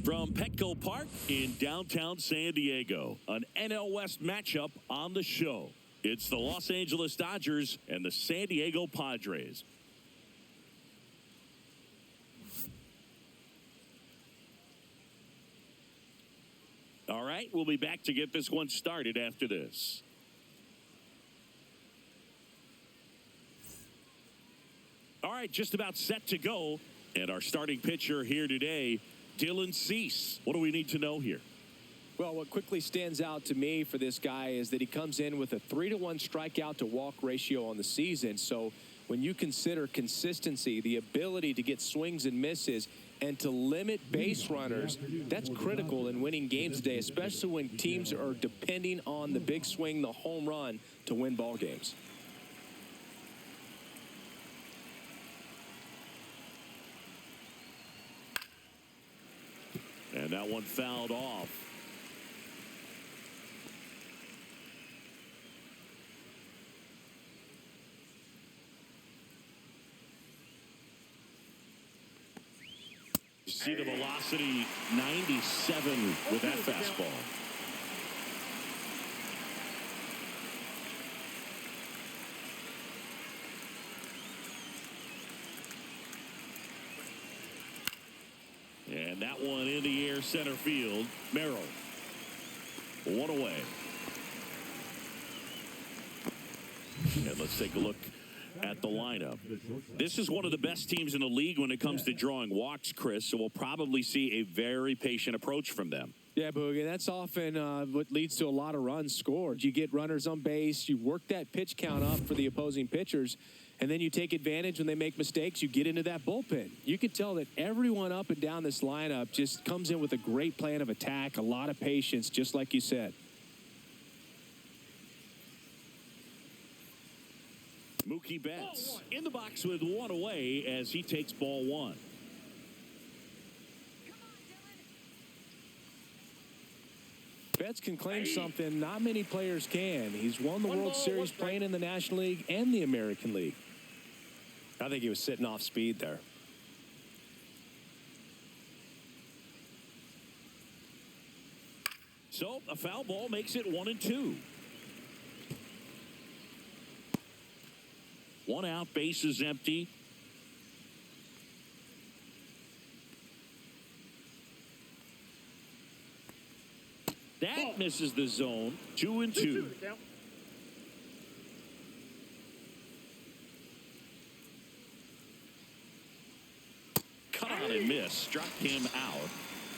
From Petco Park in downtown San Diego, an NL West matchup on the show. It's the Los Angeles Dodgers and the San Diego Padres. All right, we'll be back to get this one started after this. All right, just about set to go. And our starting pitcher here today, Dylan Cease. What do we need to know here? Well, what quickly stands out to me for this guy is that he comes in with a 3-to-1 strikeout to walk ratio on the season. So when you consider consistency, the ability to get swings and misses, and to limit base runners, that's critical in winning games today, especially when teams are depending on the big swing, the home run, to win ball games. And that one fouled off. You see the velocity, 97 with that fastball. And that one in the air center field. Merrill. One away. And let's take a look at the lineup. This is one of the best teams in the league when it comes to drawing walks, Chris, so we'll probably see a very patient approach from them. Yeah, Boogie, that's often what leads to a lot of runs scored. You get runners on base, you work that pitch count up for the opposing pitchers, and then you take advantage when they make mistakes. You get into that bullpen. You can tell that everyone up and down this lineup just comes in with a great plan of attack, a lot of patience, just like you said. Mookie Betts in the box with one away as he takes ball one. Betts can claim something not many players can. He's won the World Series playing in the National League and the American League. I think he was sitting off speed there. So a foul ball makes it 1-2. One out, base is empty. That misses the zone. 2-2. Cut on and miss. Struck him out.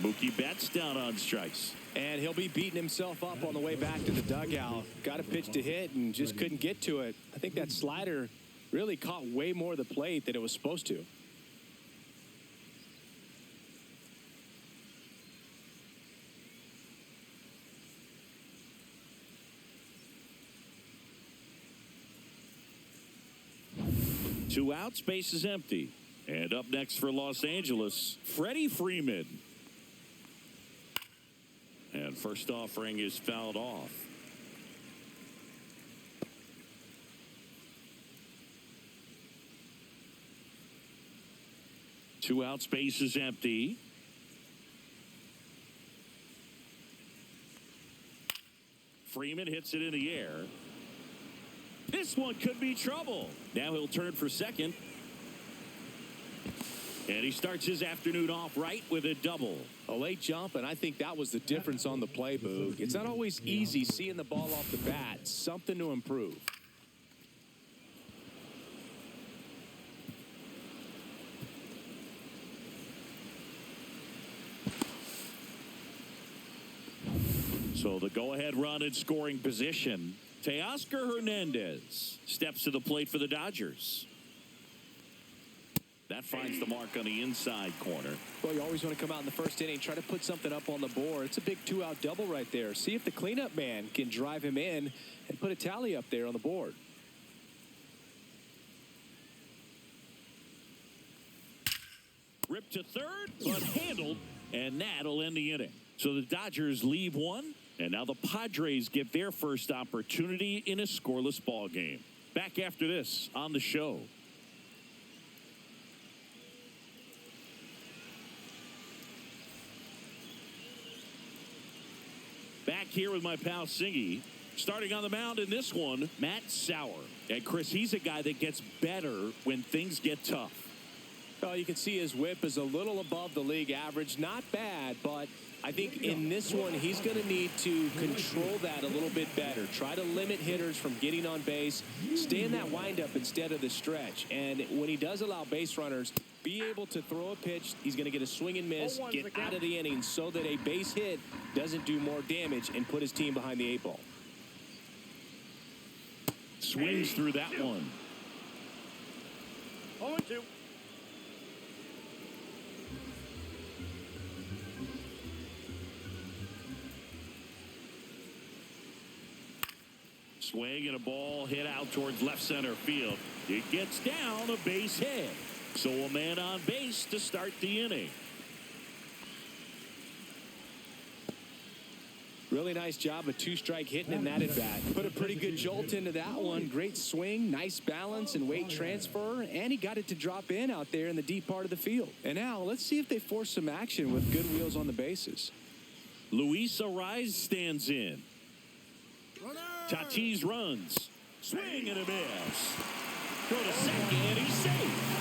Mookie Betts down on strikes. And he'll be beating himself up on the way back to the dugout. Got a pitch to hit and just couldn't get to it. I think that slider really caught way more of the plate than it was supposed to. Two outs, base is empty. And up next for Los Angeles, Freddie Freeman. And first offering is fouled off. Two outs, base is empty. Freeman hits it in the air. This one could be trouble. Now he'll turn for second. And he starts his afternoon off right with a double. A late jump, and I think that was the difference on the play, Boog. It's not always easy seeing the ball off the bat. Something to improve. So the go-ahead run in scoring position. Teoscar Hernandez steps to the plate for the Dodgers. That finds the mark on the inside corner. Well, you always want to come out in the first inning, try to put something up on the board. It's a big two-out double right there. See if the cleanup man can drive him in and put a tally up there on the board. Ripped to third, but handled, and that'll end the inning. So the Dodgers leave one, and now the Padres get their first opportunity in a scoreless ball game. Back after this on the show. here with my pal Singy. Starting on the mound in this one, Matt Sauer. And Chris, he's a guy that gets better when things get tough. Well, you can see his whip is a little above the league average. Not bad, but I think in this one, he's going to need to control that a little bit better. Try to limit hitters from getting on base. Stay in that windup instead of the stretch. And when he does allow base runners, be able to throw a pitch. He's going to get a swing and miss, get out of the inning so that a base hit doesn't do more damage and put his team behind the 8 ball. Swings through that one. 0-2. Swing and a ball hit out towards left center field. It gets down, a base hit. So a man on base to start the inning. Really nice job of 2-strike hitting in that at bat. Put a pretty good jolt into that one. Great swing, nice balance and weight transfer, and he got it to drop in out there in the deep part of the field. And now let's see if they force some action with good wheels on the bases. Luis Ariz stands in. Tatis runs. Swing and a miss. Go to second, and he's safe.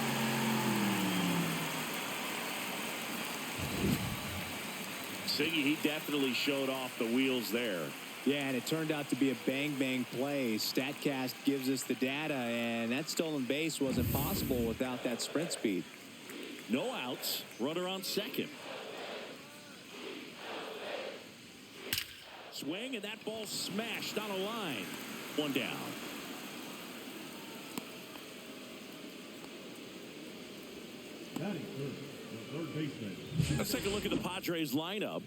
Siggy, he definitely showed off the wheels there. Yeah, and it turned out to be a bang-bang play. StatCast gives us the data, and that stolen base wasn't possible without that sprint speed. No outs. Runner on second. Swing, and that ball smashed on a line. One down. Let's take a look at the Padres lineup.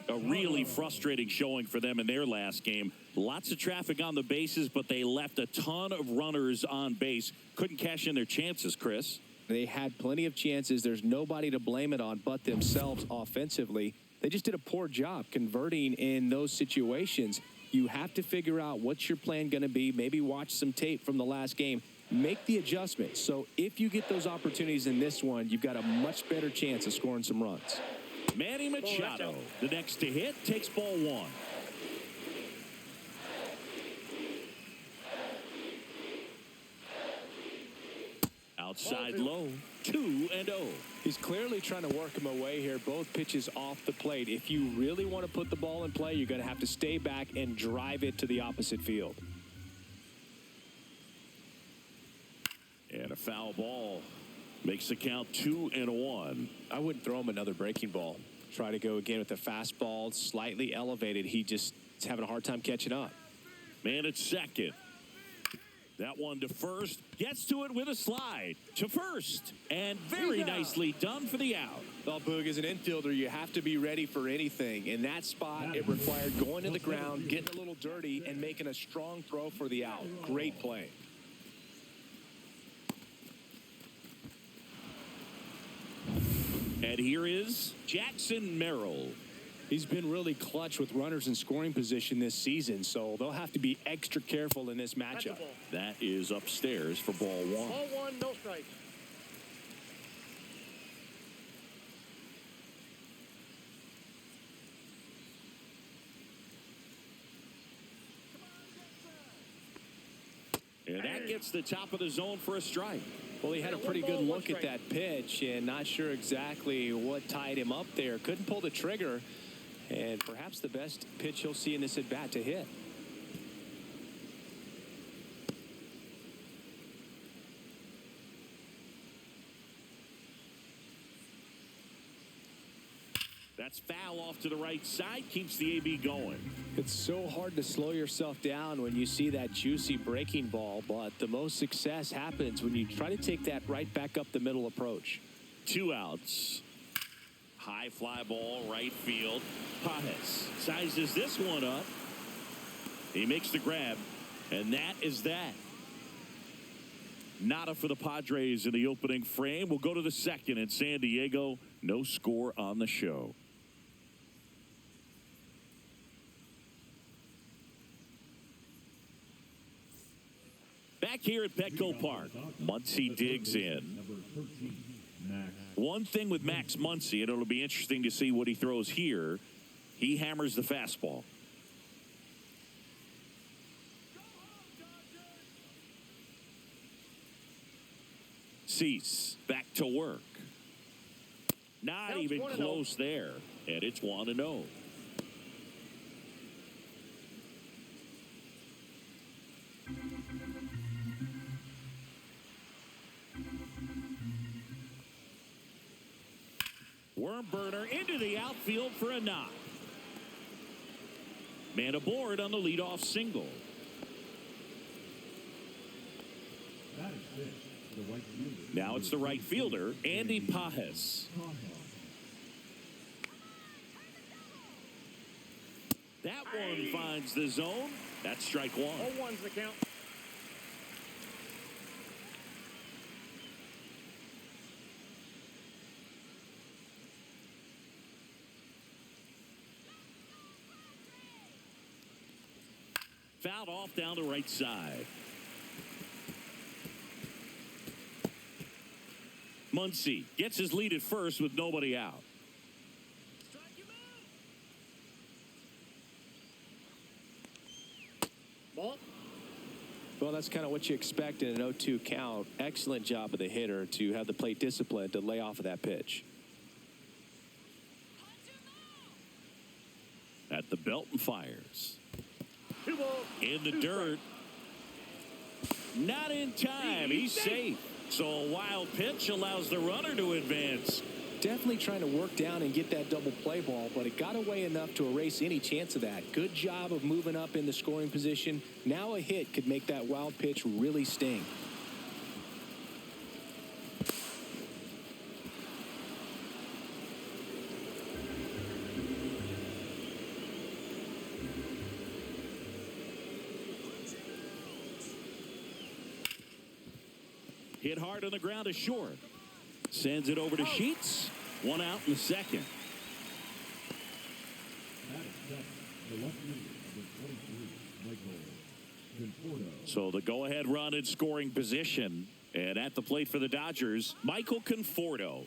A really frustrating showing for them in their last game. Lots of traffic on the bases, but they left a ton of runners on base. Couldn't cash in their chances, Chris. They had plenty of chances. There's nobody to blame it on but themselves offensively. They just did a poor job converting in those situations. You have to figure out what's your plan going to be. Maybe watch some tape from the last game. Make the adjustment. So if you get those opportunities in this one, you've got a much better chance of scoring some runs. Manny Machado, the next to hit, takes ball 1. Outside low, 2-0. He's clearly trying to work him away here. Both pitches off the plate. If you really want to put the ball in play, you're going to have to stay back and drive it to the opposite field. And a foul ball makes the count 2-1. I wouldn't throw him another breaking ball. Try to go again with the fastball, slightly elevated. He just is having a hard time catching up. Man at second. That one to first. Gets to it with a slide to first. And very nicely done for the out. Well, Boog, as an infielder, you have to be ready for anything. In that spot, it required going to the ground, getting a little dirty, and making a strong throw for the out. Great play. And here is Jackson Merrill. He's been really clutch with runners in scoring position this season, so they'll have to be extra careful in this matchup. That is upstairs for ball 1. Ball 1, no strike. And that gets the top of the zone for a strike. Well, he had a pretty good look at that pitch and not sure exactly what tied him up there. Couldn't pull the trigger, and perhaps the best pitch he'll see in this at-bat to hit. That's foul off to the right side, keeps the AB going. It's so hard to slow yourself down when you see that juicy breaking ball, but the most success happens when you try to take that right back up the middle approach. 2 outs. High fly ball, right field. Padres sizes this one up. He makes the grab, and that is that. Nada for the Padres in the opening frame. We'll go to the second in San Diego. No score on the show. Back here at Petco Park, Muncy digs in. One thing with Max Muncy, and it'll be interesting to see what he throws here. He hammers the fastball. Cease back to work. Not even close there. And it's 1-0. Worm burner into the outfield for a knock. Man aboard on the leadoff single. Now it's the right fielder, Andy Pajes. That one finds the zone. That's strike one. 0-1's the count. Fouled off down the right side. Muncy gets his lead at first with nobody out. Ball. Well, that's kind of what you expect in an 0-2 count. Excellent job of the hitter to have the plate discipline to lay off of that pitch. At the belt and fires. 2 balls. In the dirt. Not in time. He's safe. So a wild pitch allows the runner to advance. Definitely trying to work down and get that double play ball, but it got away enough to erase any chance of that. Good job of moving up in the scoring position. Now a hit could make that wild pitch really sting. Hit hard on the ground to short. Sends it over to Sheets. One out in the second. So the go-ahead run in scoring position. And at the plate for the Dodgers, Michael Conforto.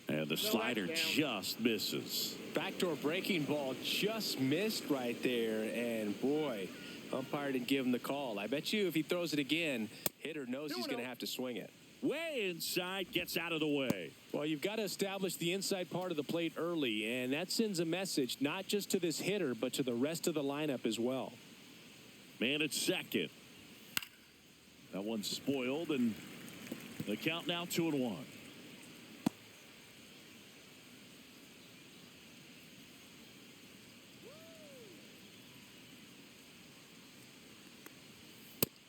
And the slider just misses. Backdoor breaking ball just missed right there. And boy, umpire didn't give him the call. I bet you if he throws it again, hitter knows he's going to have to swing it. Way inside, gets out of the way. Well, you've got to establish the inside part of the plate early, and that sends a message not just to this hitter, but to the rest of the lineup as well. Man at second. That one's spoiled, and the count now 2-1.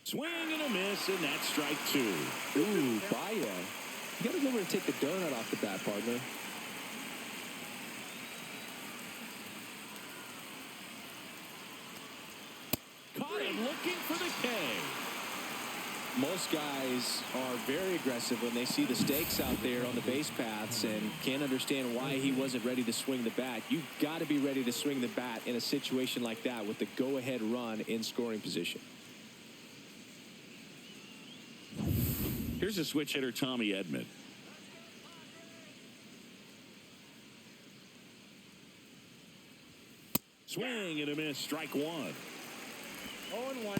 Swing and a miss, and that's strike two. Ooh, Baya. You got to go over and take the donut off the bat, partner. Caught him looking for the K. Most guys are very aggressive when they see the stakes out there on the base paths and can't understand why he wasn't ready to swing the bat. You've got to be ready to swing the bat in a situation like that with the go-ahead run in scoring position. Here's a switch hitter, Tommy Edman. Swing and a miss, strike one. 0-1.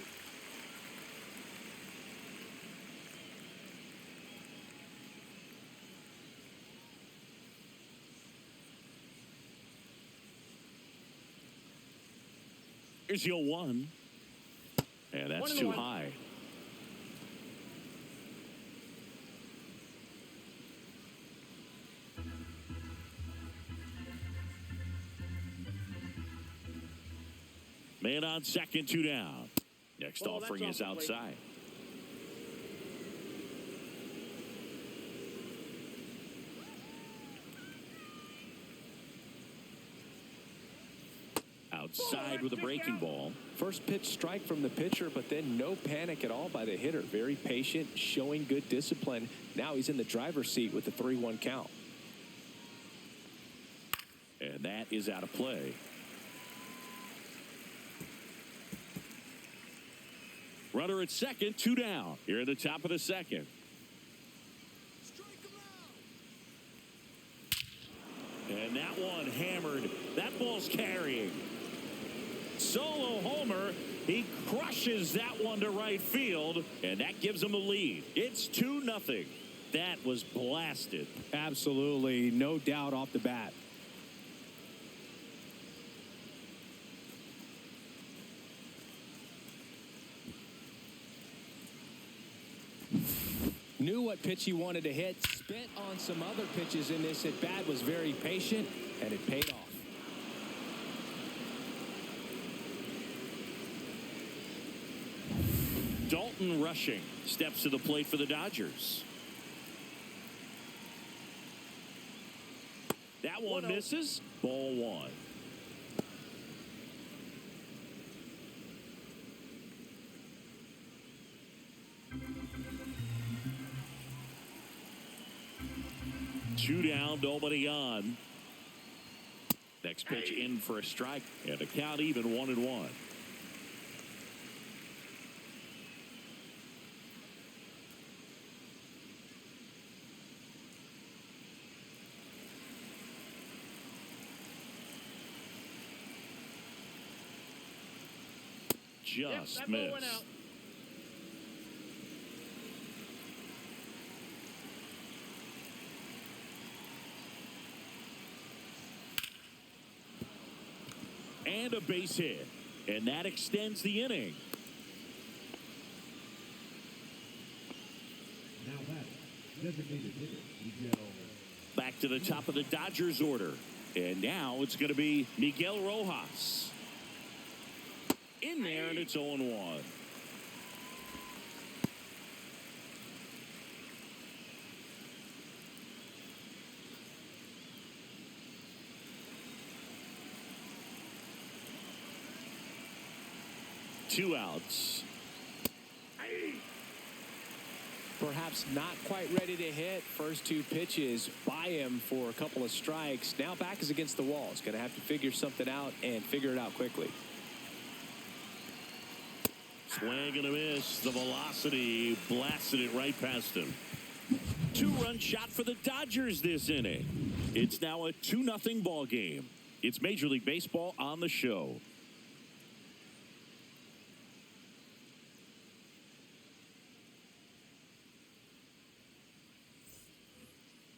Here's your 1. And that's too high. Man on second, 2 down. Next offering is outside. Outside with a breaking ball. First pitch strike from the pitcher, but then no panic at all by the hitter. Very patient, showing good discipline. Now he's in the driver's seat with the 3-1 count. And that is out of play. Runner at second, 2 down. Here at the top of the second. And that one hammered. That ball's carrying. solo homer. He crushes that one to right field, and that gives him a lead. It's 2-0. That was blasted. Absolutely, no doubt off the bat. Knew what pitch he wanted to hit, spent on some other pitches in this at bat, was very patient, and it paid off. Dalton Rushing steps to the plate for the Dodgers. That one misses. Ball one. Two down, nobody on. Next pitch in for a strike, and a count even 1-1. Just missed. And a base hit, and that extends the inning. Now that designated hitter, back to the top of the Dodgers order, and now it's going to be Miguel Rojas in there, and it's 0-1. Two outs. Perhaps not quite ready to hit. First two pitches by him for a couple of strikes. Now back is against the wall. He's going to have to figure something out and figure it out quickly. Swing and a miss. The velocity blasted it right past him. Two-run shot for the Dodgers this inning. It's now a 2-0 ball game. It's Major League Baseball on the show.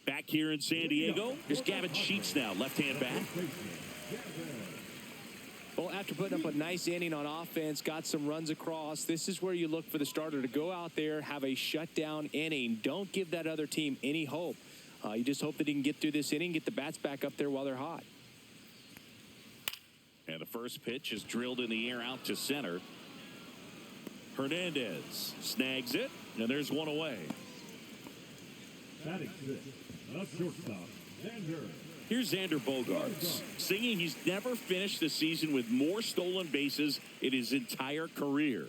Back here in San Diego, here's Gavin Sheets now, left-hand bat. Well, after putting up a nice inning on offense, got some runs across, this is where you look for the starter to go out there, have a shutdown inning. Don't give that other team any hope. You just hope that he can get through this inning, get the bats back up there while they're hot. And the first pitch is drilled in the air out to center. Hernandez snags it, and there's one away. batting sixth, the shortstop, Xander. Here's Xander Bogaerts, singing he's never finished the season with more stolen bases in his entire career.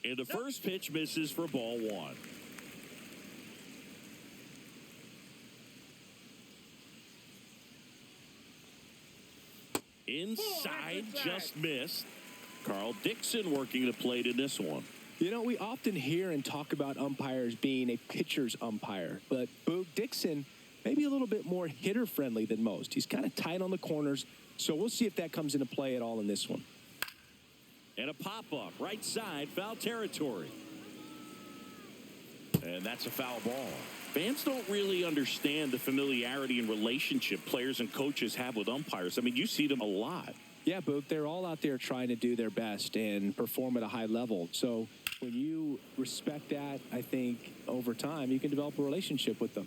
And the first pitch misses for ball one. Inside, just missed. Carl Dixon working the plate in this one. You know, we often hear and talk about umpires being a pitcher's umpire, but Boog Dixon maybe a little bit more hitter-friendly than most. He's kind of tight on the corners, so we'll see if that comes into play at all in this one. And a pop-up, right side, foul territory. And that's a foul ball. Fans don't really understand the familiarity and relationship players and coaches have with umpires. I mean, you see them a lot. Yeah, Boog, they're all out there trying to do their best and perform at a high level. So when you respect that, I think over time you can develop a relationship with them.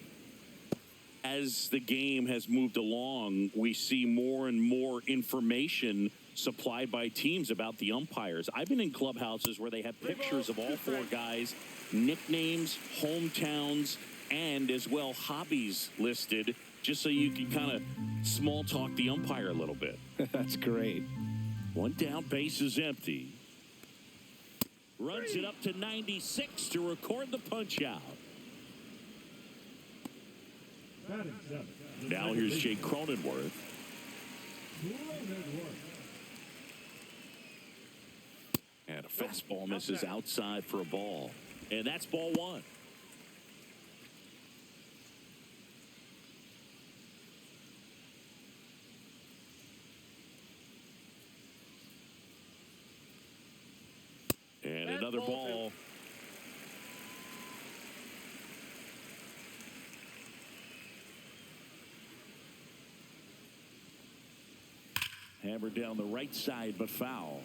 As the game has moved along, we see more and more information supplied by teams about the umpires. I've been in clubhouses where they have pictures of all four guys, nicknames, hometowns, and as well hobbies listed, just so you can kind of small talk the umpire a little bit. That's great. One down, base is empty. Runs it up to 96 to record the punch out. Batting seventh. Now here's Jake Cronenworth. And a fastball misses outside for a ball. And that's ball one. another ball. Hammered down the right side, but foul.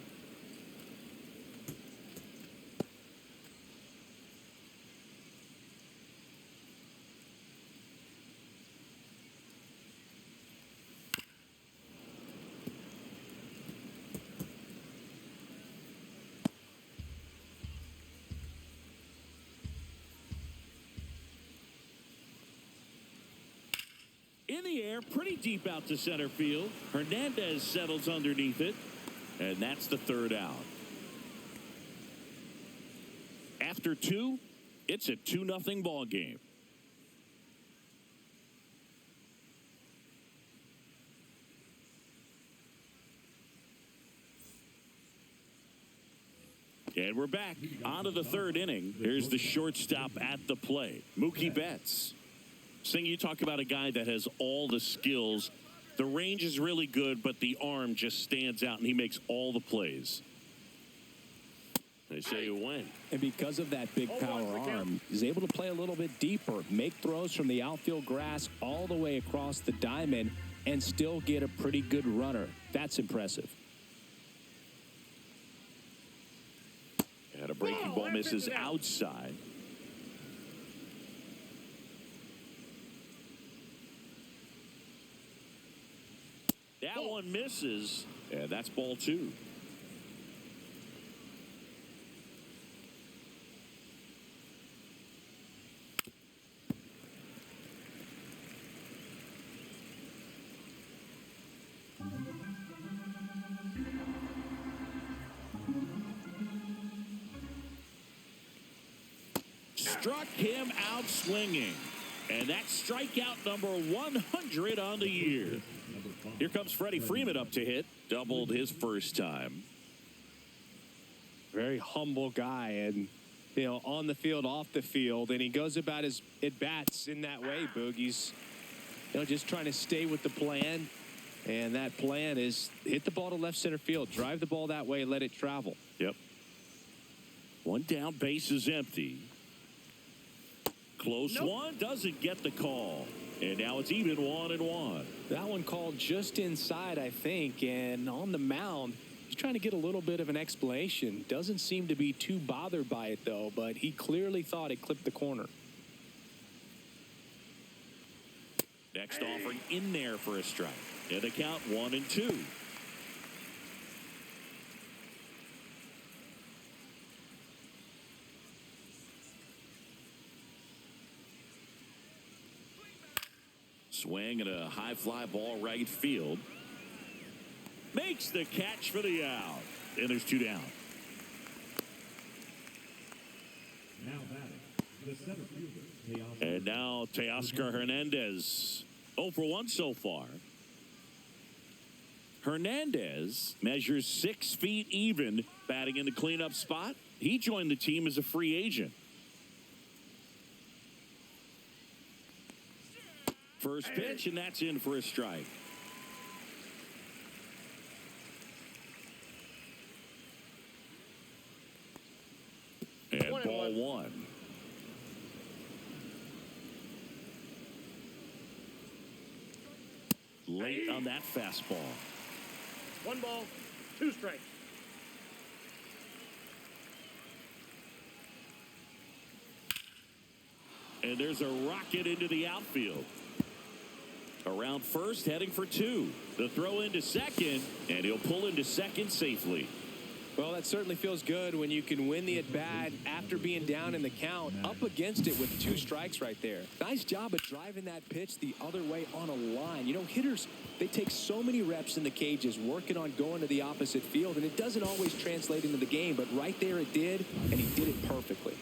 In the air, pretty deep out to center field. Hernandez settles underneath it, and that's the third out. After 2, it's a 2-0 ball game. And we're back on to the third inning. Here's the shortstop at the plate, Mookie Betts. Sing, you talk about a guy that has all the skills. The range is really good, but the arm just stands out, and he makes all the plays. They say you win. And because of that big power arm, he's able to play a little bit deeper, make throws from the outfield grass all the way across the diamond, and still get a pretty good runner. That's impressive. And a breaking ball misses outside. That one misses, and that's ball 2. Struck him out swinging, and that's strikeout number 100 on the year. Here comes Freddie Freeman up to hit. Doubled his first time. Very humble guy, and on the field, off the field, and he goes about his at-bats in that way, Boogie's just trying to stay with the plan, and that plan is hit the ball to left center field, drive the ball that way, let it travel. Yep. One down, base is empty. Close one, doesn't get the call. And now it's even 1-1. That one called just inside, I think, and on the mound, he's trying to get a little bit of an explanation. Doesn't seem to be too bothered by it, though, but he clearly thought it clipped the corner. Next offering in there for a strike. And the count 1-2. Swing and a high fly ball right field. Makes the catch for the out. And there's 2 down. Now batting, the center fielder, And now Teoscar Hernandez. 0 for 1 so far. Hernandez measures 6 feet even, batting in the cleanup spot. He joined the team as a free agent. First pitch, and that's in for a strike. And ball 1. Late on that fastball. 1 ball, 2 strikes. And there's a rocket into the outfield. Around first, heading for 2. The throw into second, and he'll pull into second safely. Well, that certainly feels good when you can win the at-bat after being down in the count, up against it with 2 strikes right there. Nice job of driving that pitch the other way on a line. Hitters, they take so many reps in the cages working on going to the opposite field, and it doesn't always translate into the game, but right there it did, and he did it perfectly.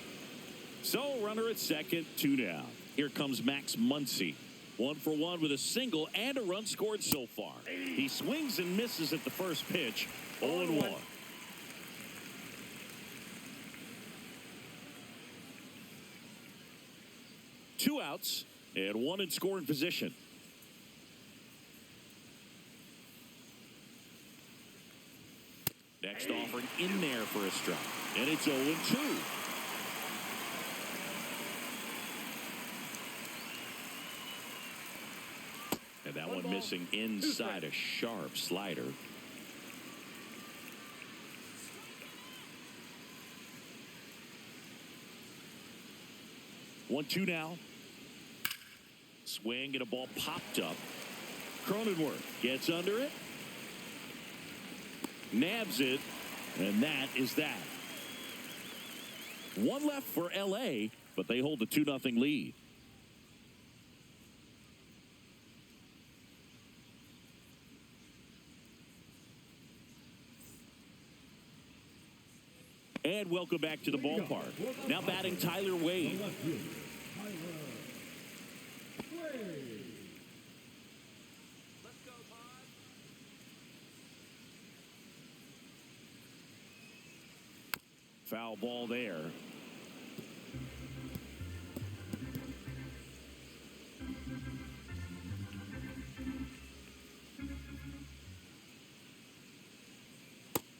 So, runner at second, 2 down. Here comes Max Muncy. 1 for 1 with a single and a run scored so far. He swings and misses at the first pitch. 0-1. Two outs and 1 in scoring position. Next offering in there for a strike. And it's 0-2. And that one missing inside a sharp slider. One, two now. Swing and a ball popped up. Cronenworth gets under it. Nabs it. And that is that. One left for L.A., but they hold a 2-0 lead. And welcome back to the ballpark. Now batting Tyler Wade. Foul ball there.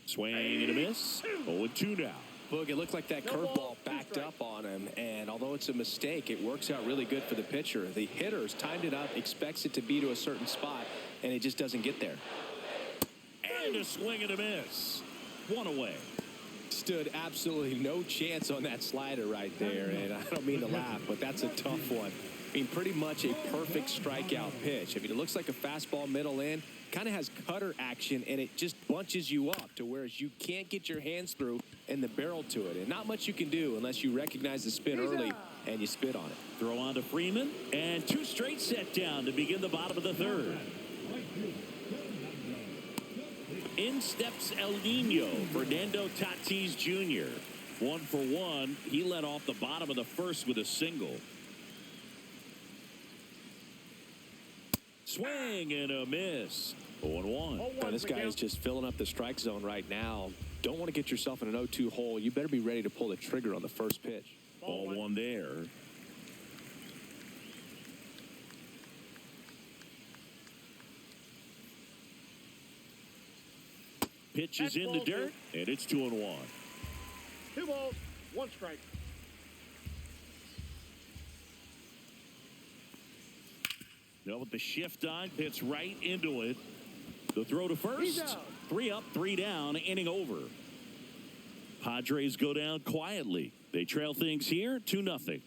Swing and a miss. 0-2 now. Look, it looked like that curveball backed up on him, and although it's a mistake, it works out really good for the pitcher. The hitter's timed it up, expects it to be to a certain spot, and it just doesn't get there. And a swing and a miss. One away. Stood absolutely no chance on that slider right there, and I don't mean to laugh, but that's a tough one. I mean, pretty much a perfect strikeout pitch. I mean, it looks like a fastball middle in, kind of has cutter action, and it just bunches you up to where you can't get your hands through and the barrel to it. And not much you can do unless you recognize the spin early and you spit on it. Throw on to Freeman, and 2 straight set down to begin the bottom of the third. In steps El Nino, Fernando Tatis Jr. 1 for 1. He led off the bottom of the first with a single. Swing and a miss. 0-1. This guy is just filling up the strike zone right now. Don't want to get yourself in an 0-2 hole. You better be ready to pull the trigger on the first pitch. 0-1 there. Pitch is in the dirt, and it's 2-1. 2 balls, 1 strike. Now with the shift on, hits right into it. The throw to first. 3 up, 3 down, inning over. Padres go down quietly. They trail things here 2-0.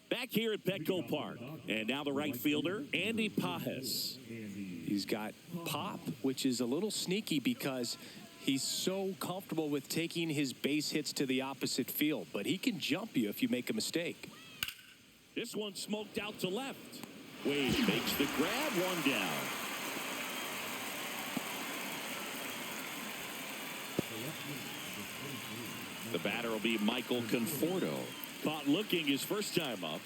Back here at Petco Park. And now the right fielder, Andy Pajes. He's got pop, which is a little sneaky because he's so comfortable with taking his base hits to the opposite field. But he can jump you if you make a mistake. This one smoked out to left. Wade makes the grab, 1 down. The batter will be Michael Conforto. Caught looking his first time up.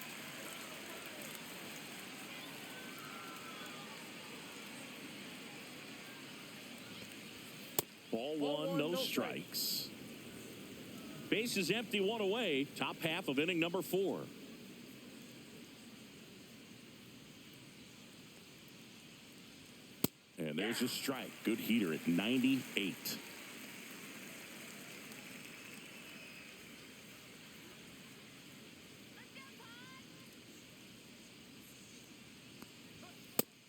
Ball 1, no strikes. Base is empty, 1 away. Top half of inning number 4. And there's a strike. Good heater at 98.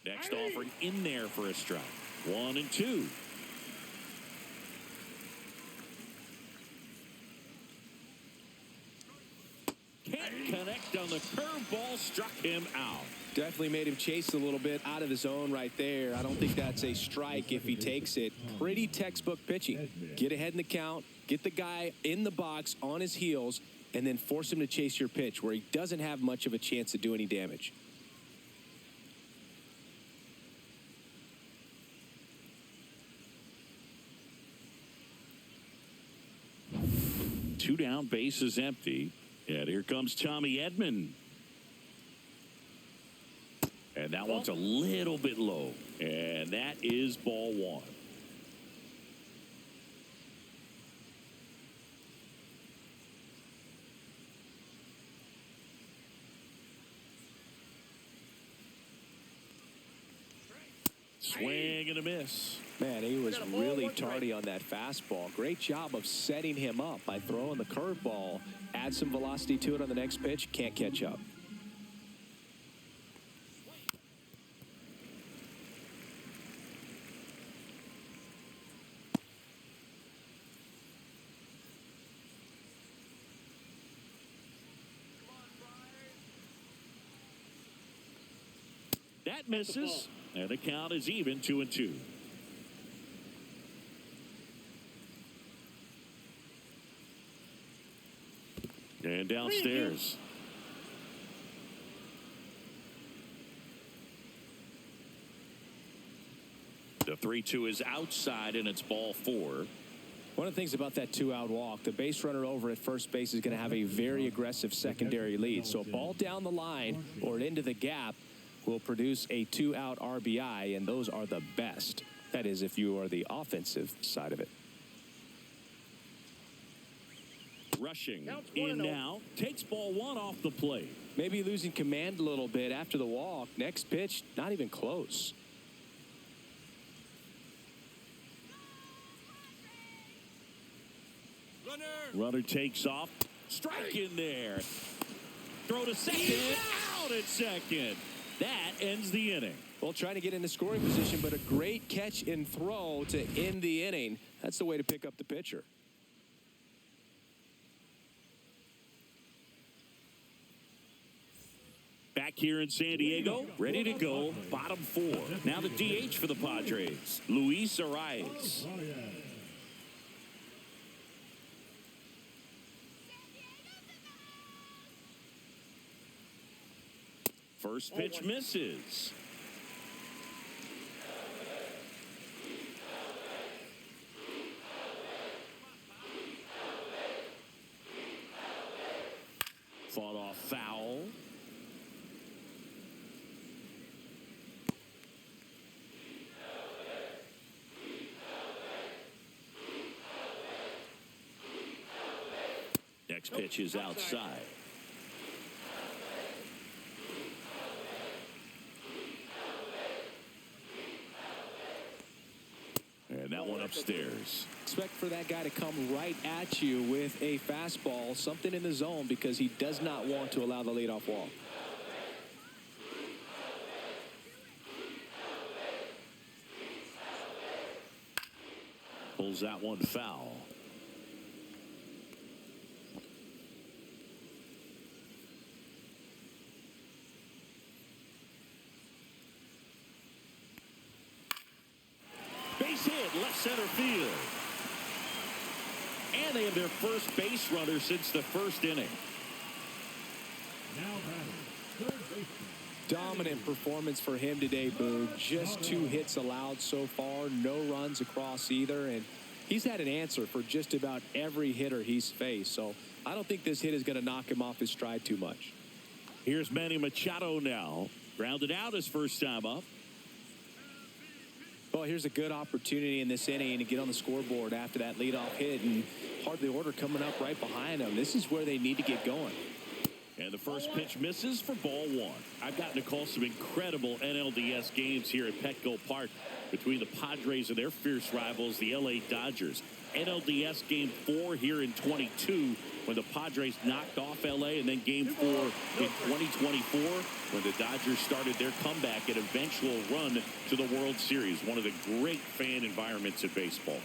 Next offering in there for a strike. 1-2. Can't connect on the curveball, struck him out. Definitely made him chase a little bit out of the zone right there. I don't think that's a strike if he takes it. Pretty textbook pitching. Get ahead in the count, get the guy in the box on his heels, and then force him to chase your pitch where he doesn't have much of a chance to do any damage. Two down, base is empty. And here comes Tommy Edman. And that one's a little bit low. And that is ball 1. Swing and a miss. Man, he was really tardy on that fastball. Great job of setting him up by throwing the curveball. Add some velocity to it on the next pitch. Can't catch up. That misses. And the count is even 2-2. And downstairs. The 3-2 is outside, and it's ball 4. One of the things about that 2-out walk, the base runner over at first base is going to have a very aggressive secondary lead. So a ball down the line or into the gap will produce a 2-out RBI, and those are the best. That is, if you are the offensive side of it. Rushing in now, takes ball 1 off the plate. Maybe losing command a little bit after the walk. Next pitch, not even close. Runner takes off. Strike in there. Throw to second. Out at second. That ends the inning. Well, trying to get into scoring position, but a great catch and throw to end the inning. That's the way to pick up the pitcher. Back here in San Diego, ready to go, bottom 4. Now the DH for the Padres, Luis Arias. First pitch misses. Fought off foul. Next pitch is outside. And that one upstairs. Expect for that guy to come right at you with a fastball, something in the zone, because he does not want to allow the leadoff walk. Pulls that one foul. Base hit, left center field. And they have their first base runner since the first inning. Now batting, third baseman. Dominant performance for him today, Boog. Just 2 hits allowed so far, no runs across either, and he's had an answer for just about every hitter he's faced. So I don't think this hit is going to knock him off his stride too much. Here's Manny Machado now. Grounded out his first time up. Well, here's a good opportunity in this inning to get on the scoreboard after that leadoff hit, and hardly order coming up right behind them. This is where they need to get going. And the first pitch misses for ball 1. I've gotten to call some incredible NLDS games here at Petco Park between the Padres and their fierce rivals, the LA Dodgers. NLDS game 4 here in 22 when the Padres knocked off LA, and then game 4 in 2024 when the Dodgers started their comeback and eventual run to the World Series. One of the great fan environments in baseball.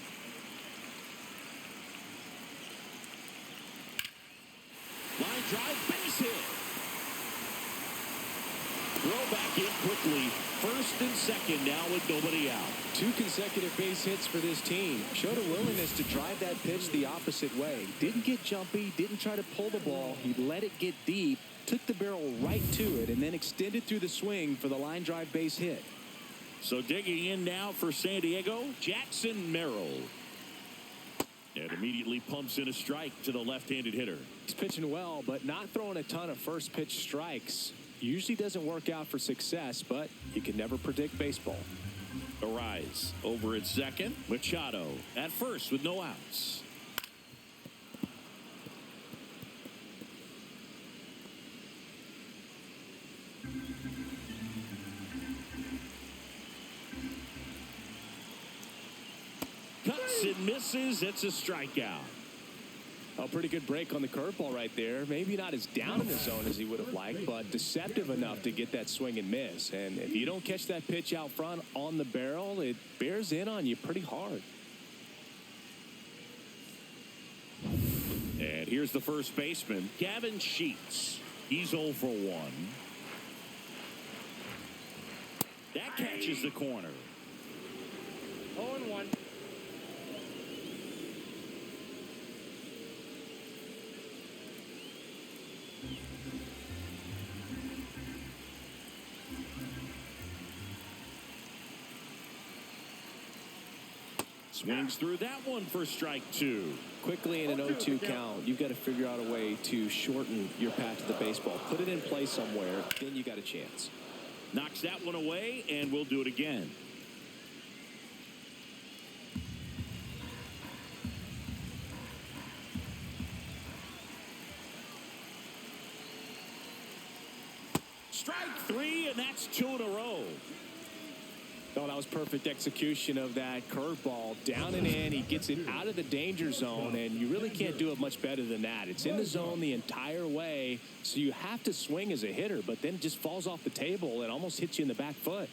Line drive, base hit. Throw back in quickly. First and second now with nobody out. 2 consecutive base hits for this team. Showed a willingness to drive that pitch the opposite way. Didn't get jumpy, didn't try to pull the ball. He let it get deep, took the barrel right to it, and then extended through the swing for the line drive base hit. So digging in now for San Diego, Jackson Merrill. And immediately pumps in a strike to the left-handed hitter. He's pitching well, but not throwing a ton of first pitch strikes. Usually doesn't work out for success, but you can never predict baseball. Arise over at second. Machado at first with no outs. swings and misses. It's a strikeout. A pretty good break on the curveball right there. Maybe not as down in the zone as he would have liked, but deceptive enough to get that swing and miss. And if you don't catch that pitch out front on the barrel, it bears in on you pretty hard. And here's the first baseman, Gavin Sheets. He's 0 for 1. That catches the corner. 0-1. Swings through that one for strike 2. Quickly in an 0-2 count, you've got to figure out a way to shorten your path to the baseball. Put it in play somewhere, then you got a chance. Knocks that one away, and we'll do it again. Strike 3, and that's 2 in a row. Oh, that was perfect execution of that curveball. Down and in, he gets it out of the danger zone, and you really can't do it much better than that. It's in the zone the entire way, so you have to swing as a hitter, but then it just falls off the table and almost hits you in the back foot.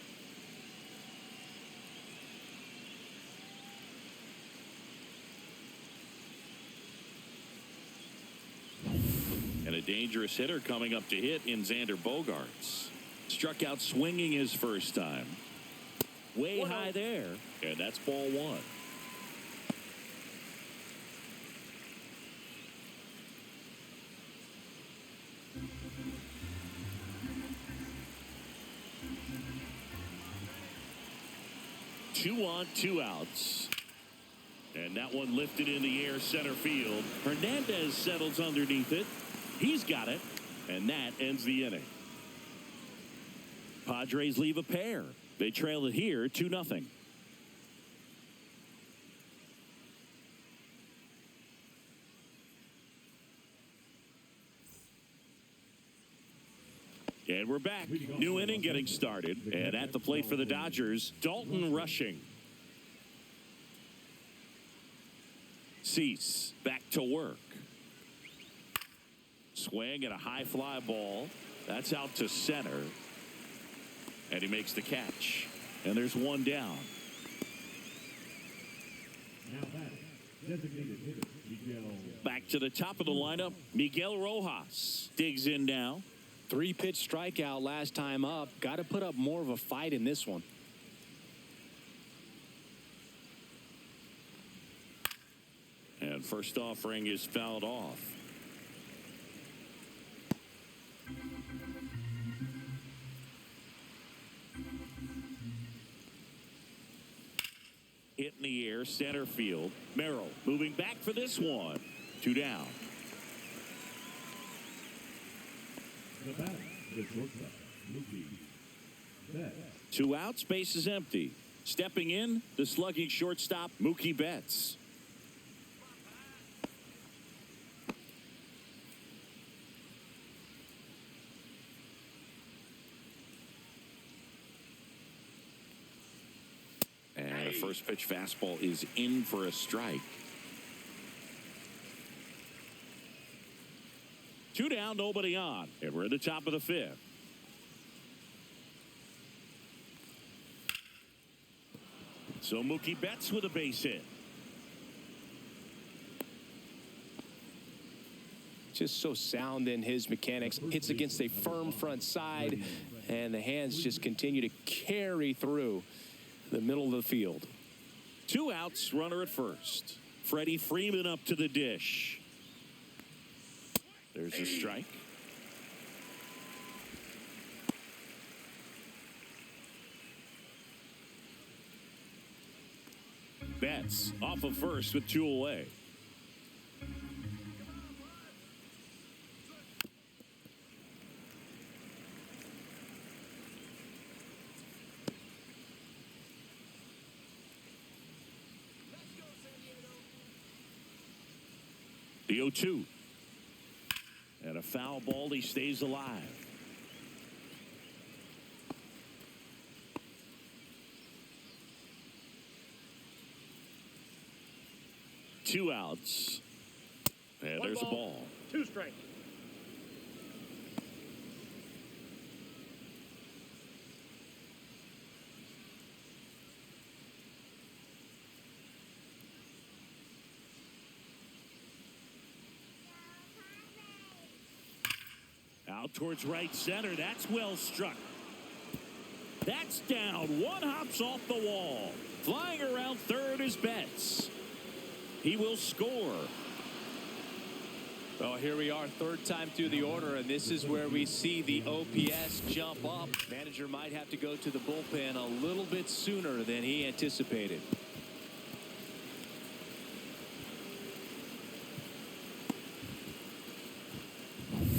And a dangerous hitter coming up to hit in Xander Bogaerts. Struck out swinging his first time. Way high there, and that's ball 1. Two on, 2 outs. And that one lifted in the air center field. Hernandez settles underneath it. He's got it, and that ends the inning. Padres leave a pair. They trail it here 2-0. And we're back. New inning getting started. And at the plate for the Dodgers, Dalton Rushing. Cease back to work. Swing at a high fly ball. That's out to center. And he makes the catch. And there's one down. Now batting, designated hitter, Miguel. Back to the top of the lineup, Miguel Rojas digs in now. 3-pitch strikeout last time up. Got to put up more of a fight in this one. And first offering is fouled off. Hit in the air, center field. Merrill moving back for this one. 2 down. The batter, the shortstop, Mookie Betts. 2 outs, base is empty. Stepping in, the slugging shortstop, Mookie Betts. And a first pitch fastball is in for a strike. 2 down, nobody on. And we're at the top of the 5th. So Mookie Betts with a base hit. Just so sound in his mechanics. Hits against a firm front side, and the hands just continue to carry through the middle of the field. 2 outs, runner at first. Freddie Freeman up to the dish. There's a strike. Betts off of first with 2 away. The 0-2. And a foul ball. He stays alive. 2 outs. And One there's a ball. 2 strikes. Out towards right center. That's well struck. That's down. One hops off the wall. Flying around third is Betts. He will score. Well, here we are, third time through the order, and this is where we see the OPS jump up. Manager might have to go to the bullpen a little bit sooner than he anticipated.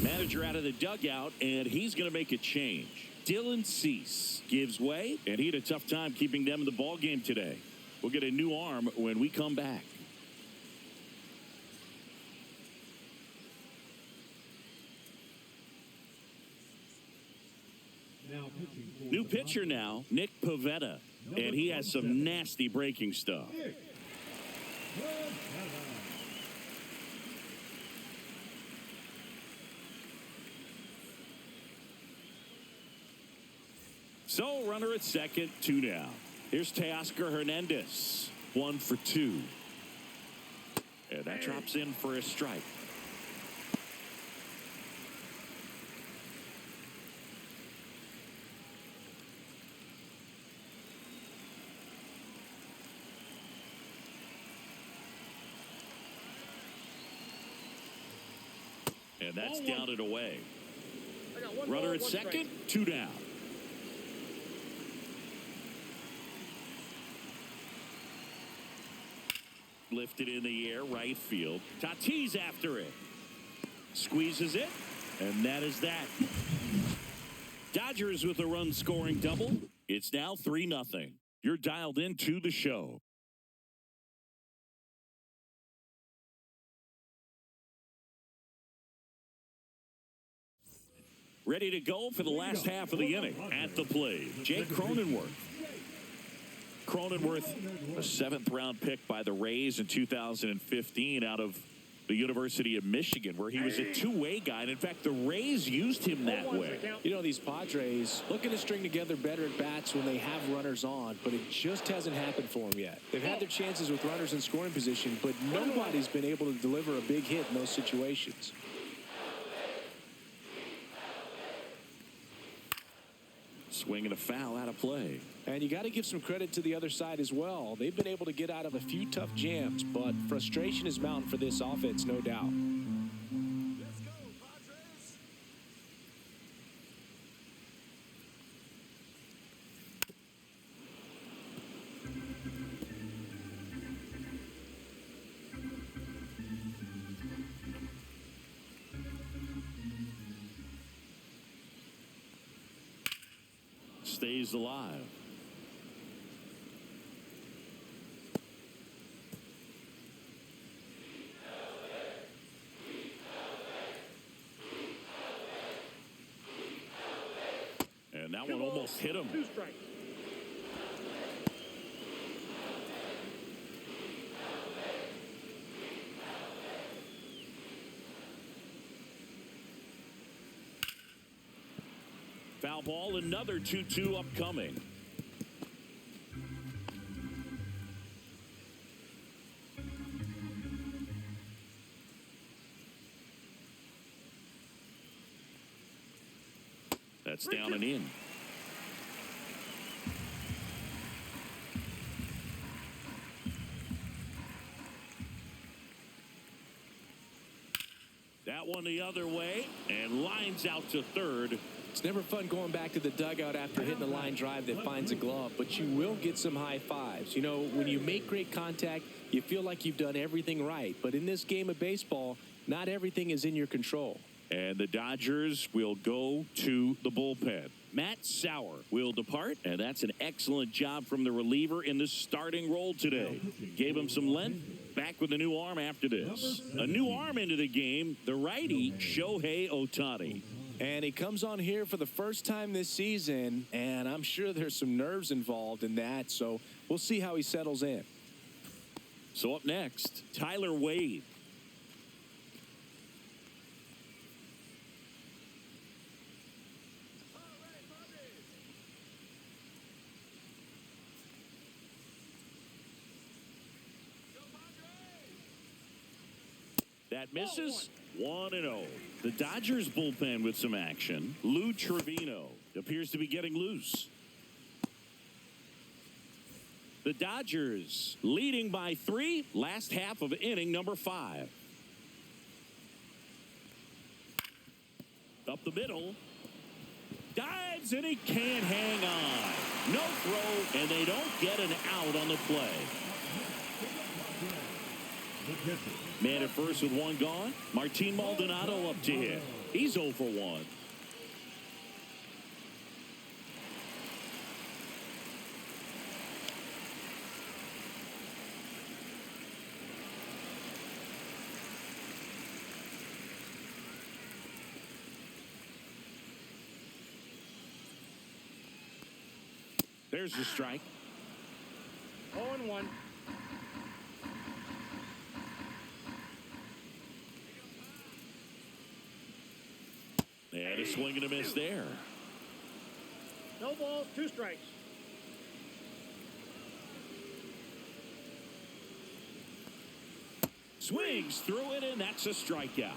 Manager out of the dugout, and he's going to make a change. Dylan Cease gives way, and he had a tough time keeping them in the ball game today. We'll get a new arm when we come back. Now pitching for New the pitcher now, Nick Pivetta, and he has some nasty breaking stuff. Padres. So runner at second, 2 down. Here's Teoscar Hernandez, 1 for 2. And that drops in for a strike. And that's down and away. I got 1 Runner ball, at 1 second, strike. 2 down. Lifted in the air, right field. Tatis after it. Squeezes it, and that is that. Dodgers with a run-scoring double. It's now 3-0. You're dialed into the show. Ready to go for the last half of the inning. At the plate, Jake Cronenworth. Cronenworth, a 7th-round pick by the Rays in 2015 out of the University of Michigan, where he was a two-way guy. And in fact, the Rays used him that way. You know, these Padres looking to string together better at bats when they have runners on, but it just hasn't happened for them yet. They've had their chances with runners in scoring position, but nobody's been able to deliver a big hit in those situations. Swing and a foul out of play. And you got to give some credit to the other side as well. They've been able to get out of a few tough jams, but frustration is mounting for this offense, no doubt. Let's go, Padres. Stays alive. And that one almost hit him. 2 strikes. Foul ball, another 2-2 upcoming. That's down and in. That one the other way and lines out to third. It's never fun going back to the dugout after hitting a line drive that finds a glove, but you will get some high fives. You know, when you make great contact, you feel like you've done everything right. But in this game of baseball, not everything is in your control. And the Dodgers will go to the bullpen. Matt Sauer will depart, and that's an excellent job from the reliever in the starting role today. Gave him some length. Back with a new arm after this. A new arm into the game, the righty Shohei Ohtani. And he comes on here for the first time this season, and I'm sure there's some nerves involved in that, so we'll see how he settles in. So up next, Tyler Wade. That misses. 1-0. The Dodgers bullpen with some action. Lou Trevino appears to be getting loose. The Dodgers leading by 3. Last half of inning number 5. Up the middle. Dives and he can't hang on. No throw, and they don't get an out on the play. Man at first with 1 gone. Martin Maldonado up to hit. He's 0 for 1. There's the strike. 0-1. And a swing and a miss there. No balls, 2 strikes. Swings through it, and that's a strikeout.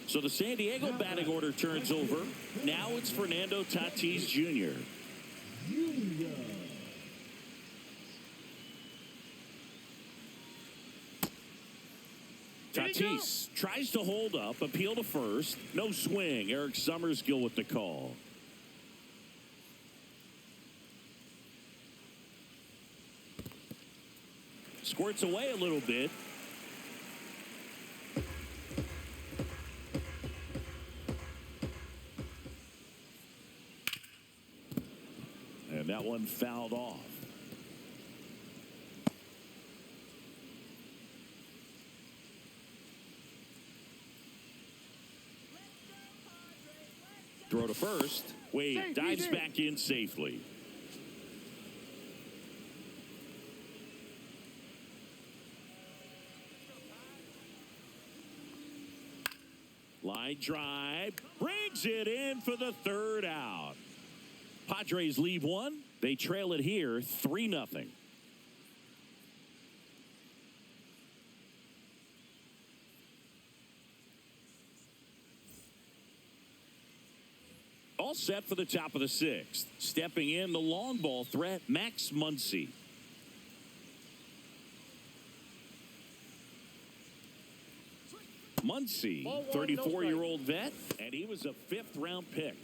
So the San Diego batting order turns over. Now it's Fernando Tatis Jr. Tatis tries to hold up, appeal to first. No swing. Eric Summerskill with the call. Squirts away a little bit. And that one fouled off. Throw to first. Wade dives back in safely. Line drive. Brings it in for the 3rd out. Padres leave 1. They trail it here 3-0. All set for the top of the 6th. Stepping in, the long ball threat, Max Muncy. Muncy, 34-year-old vet, and he was a 5th-round pick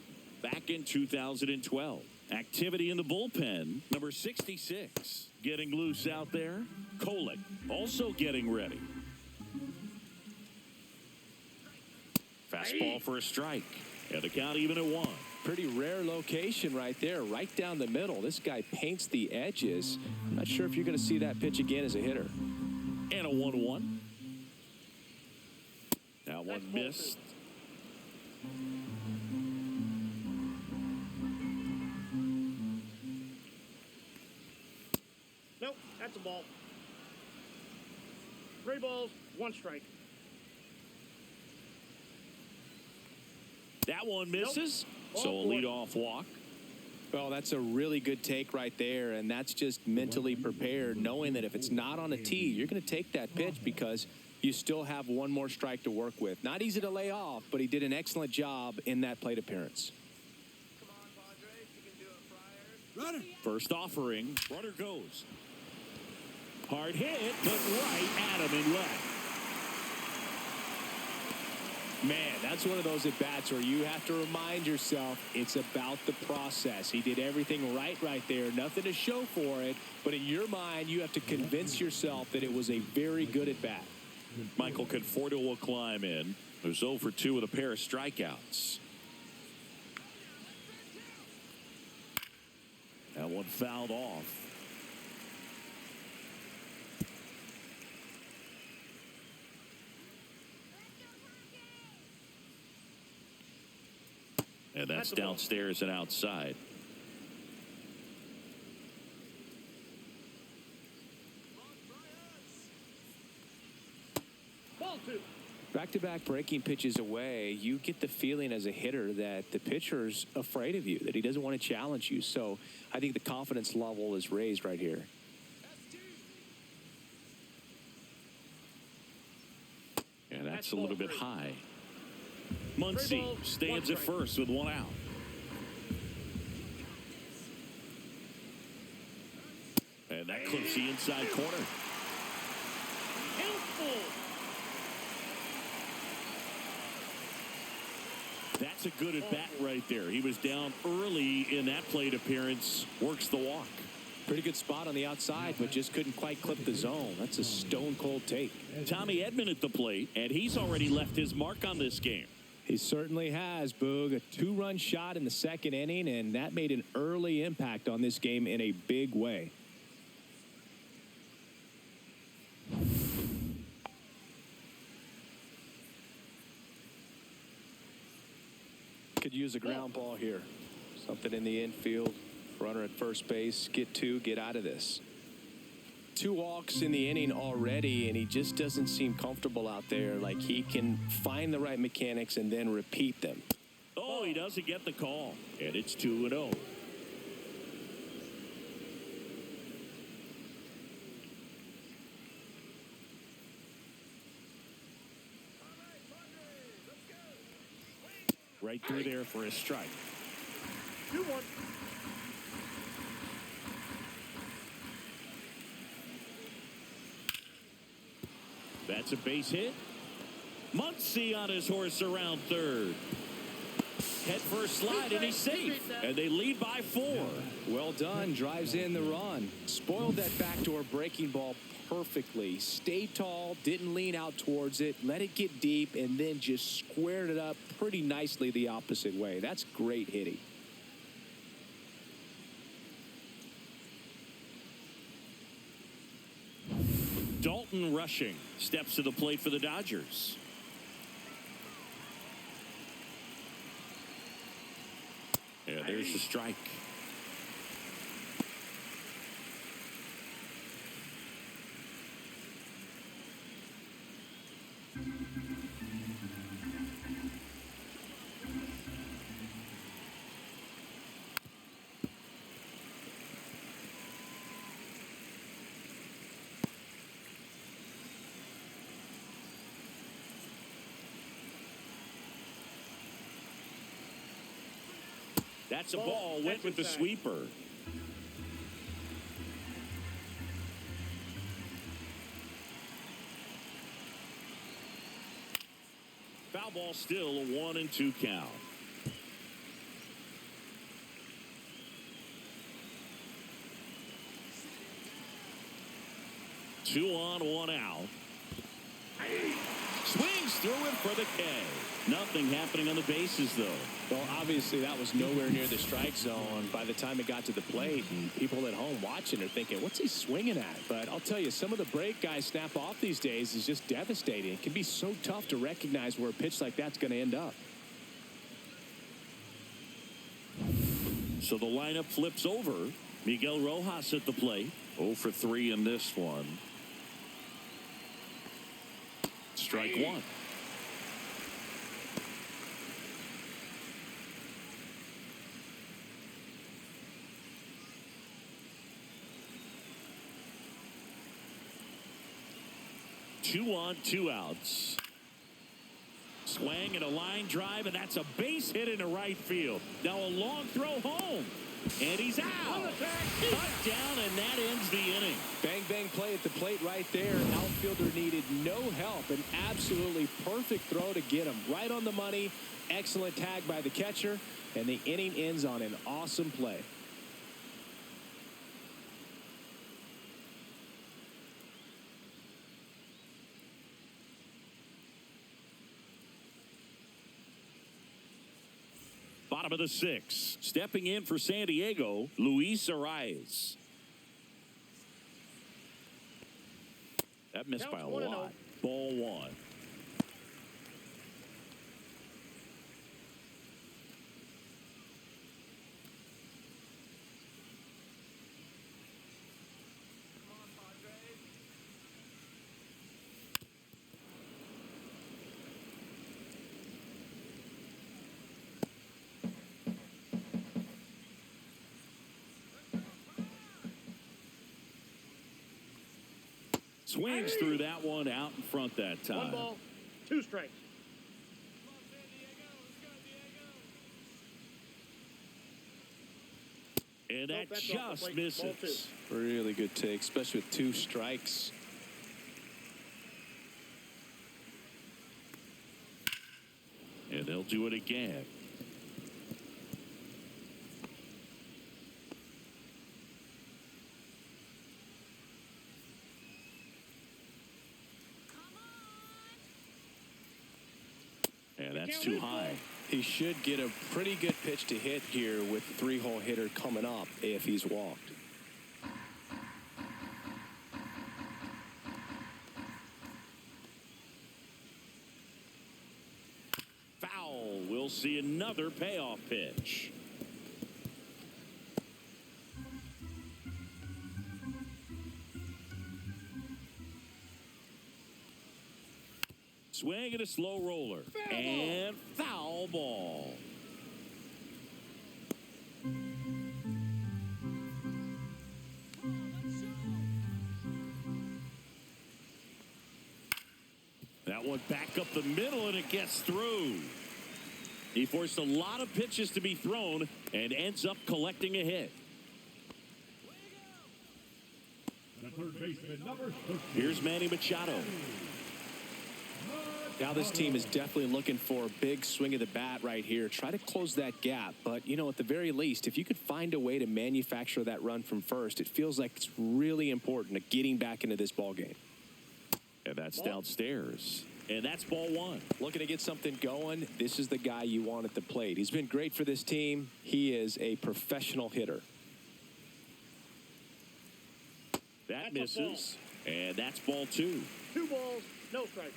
back in 2012. Activity in the bullpen, number 66. Getting loose out there. Kolek also getting ready. Fastball for a strike. And the count even at 1. Pretty rare location right there, right down the middle. This guy paints the edges. I'm not sure if you're going to see that pitch again as a hitter. And a 1-1. That one missed. Nope, that's a ball. 3 balls, 1 strike. That one misses. Nope. So a leadoff walk. Well, that's a really good take right there, and that's just mentally prepared, knowing that if it's not on a tee, you're going to take that pitch because you still have 1 more strike to work with. Not easy to lay off, but he did an excellent job in that plate appearance. Come on, Padres, you can do it, Friars. Runner. First offering. Runner goes. Hard hit, but right at him and left. Man, that's one of those at-bats where you have to remind yourself it's about the process. He did everything right there. Nothing to show for it. But in your mind, you have to convince yourself that it was a very good at-bat. Michael Conforto will climb in. There's 0 for 2 with a pair of strikeouts. That one fouled off. And that's downstairs and outside. Back-to-back breaking pitches away, you get the feeling as a hitter that the pitcher's afraid of you, that he doesn't want to challenge you. So I think the confidence level is raised right here. And that's a little bit high. Muncy stands at first with one out. And that clips the inside corner. That's a good at bat right there. He was down early in that plate appearance. Works the walk. Pretty good spot on the outside, but just couldn't quite clip the zone. That's a stone-cold take. Tommy Edman at the plate, and he's already left his mark on this game. He certainly has, Boog. A 2-run shot in the second inning, and that made an early impact on this game in a big way. Could use a ground ball here. Something in the infield. Runner at first base. Get two. Get out of this. 2 walks in the inning already, and he just doesn't seem comfortable out there. Like he can find the right mechanics and then repeat them. Oh, he doesn't get the call. And it's 2-0. Right through there for a strike. 2-1. That's a base hit. Muncy on his horse around third. Head first slide, and he's safe. And they lead by 4. Well done. Drives in the run. Spoiled that backdoor breaking ball perfectly. Stayed tall, didn't lean out towards it, let it get deep, and then just squared it up pretty nicely the opposite way. That's great hitting. Dalton Rushing steps to the plate for the Dodgers. Yeah, there's the strike. That's a ball. Went with the sweeper. Foul ball, still a 1-2 count. Two on, one out. Swings through it for the K. Nothing happening on the bases, though. Well, obviously, that was nowhere near the strike zone by the time it got to the plate. And people at home watching are thinking, what's he swinging at? But I'll tell you, some of the break guys snap off these days is just devastating. It can be so tough to recognize where a pitch like that's going to end up. So the lineup flips over. Miguel Rojas at the plate. 0 for 3 in this one. Strike one. Two on, 2 outs. Swing and a line drive, and that's a base hit into right field. Now a long throw home, and he's out. Cut down, and that ends the inning. Bang, bang play at the plate right there. Outfielder needed no help. An absolutely perfect throw to get him right on the money. Excellent tag by the catcher, and the inning ends on an awesome play. Bottom of the 6th. Stepping in for San Diego, Luis Arias. That missed by a lot. Ball 1. Swings through that one out in front that time. 1 ball, 2 strikes. And that That's off the just plate. misses. Ball 2. Really good take, especially with 2 strikes. And they'll do it again. And that's too high. He should get a pretty good pitch to hit here with 3-hole hitter coming up if he's walked. Foul. We'll see another payoff pitch. Swing and a slow roller. And foul ball. That one back up the middle, and it gets through. He forced a lot of pitches to be thrown and ends up collecting a hit. The third baseman, number 13. Here's Manny Machado. Now this team is definitely looking for a big swing of the bat right here. Try to close that gap. But, you know, at the very least, if you could find a way to manufacture that run from first, it feels like it's really important to getting back into this ball game. And that's downstairs. And that's ball 1. Looking to get something going, this is the guy you want at the plate. He's been great for this team. He is a professional hitter. That That's a misses. And that's ball 2. 2 balls, no strikes.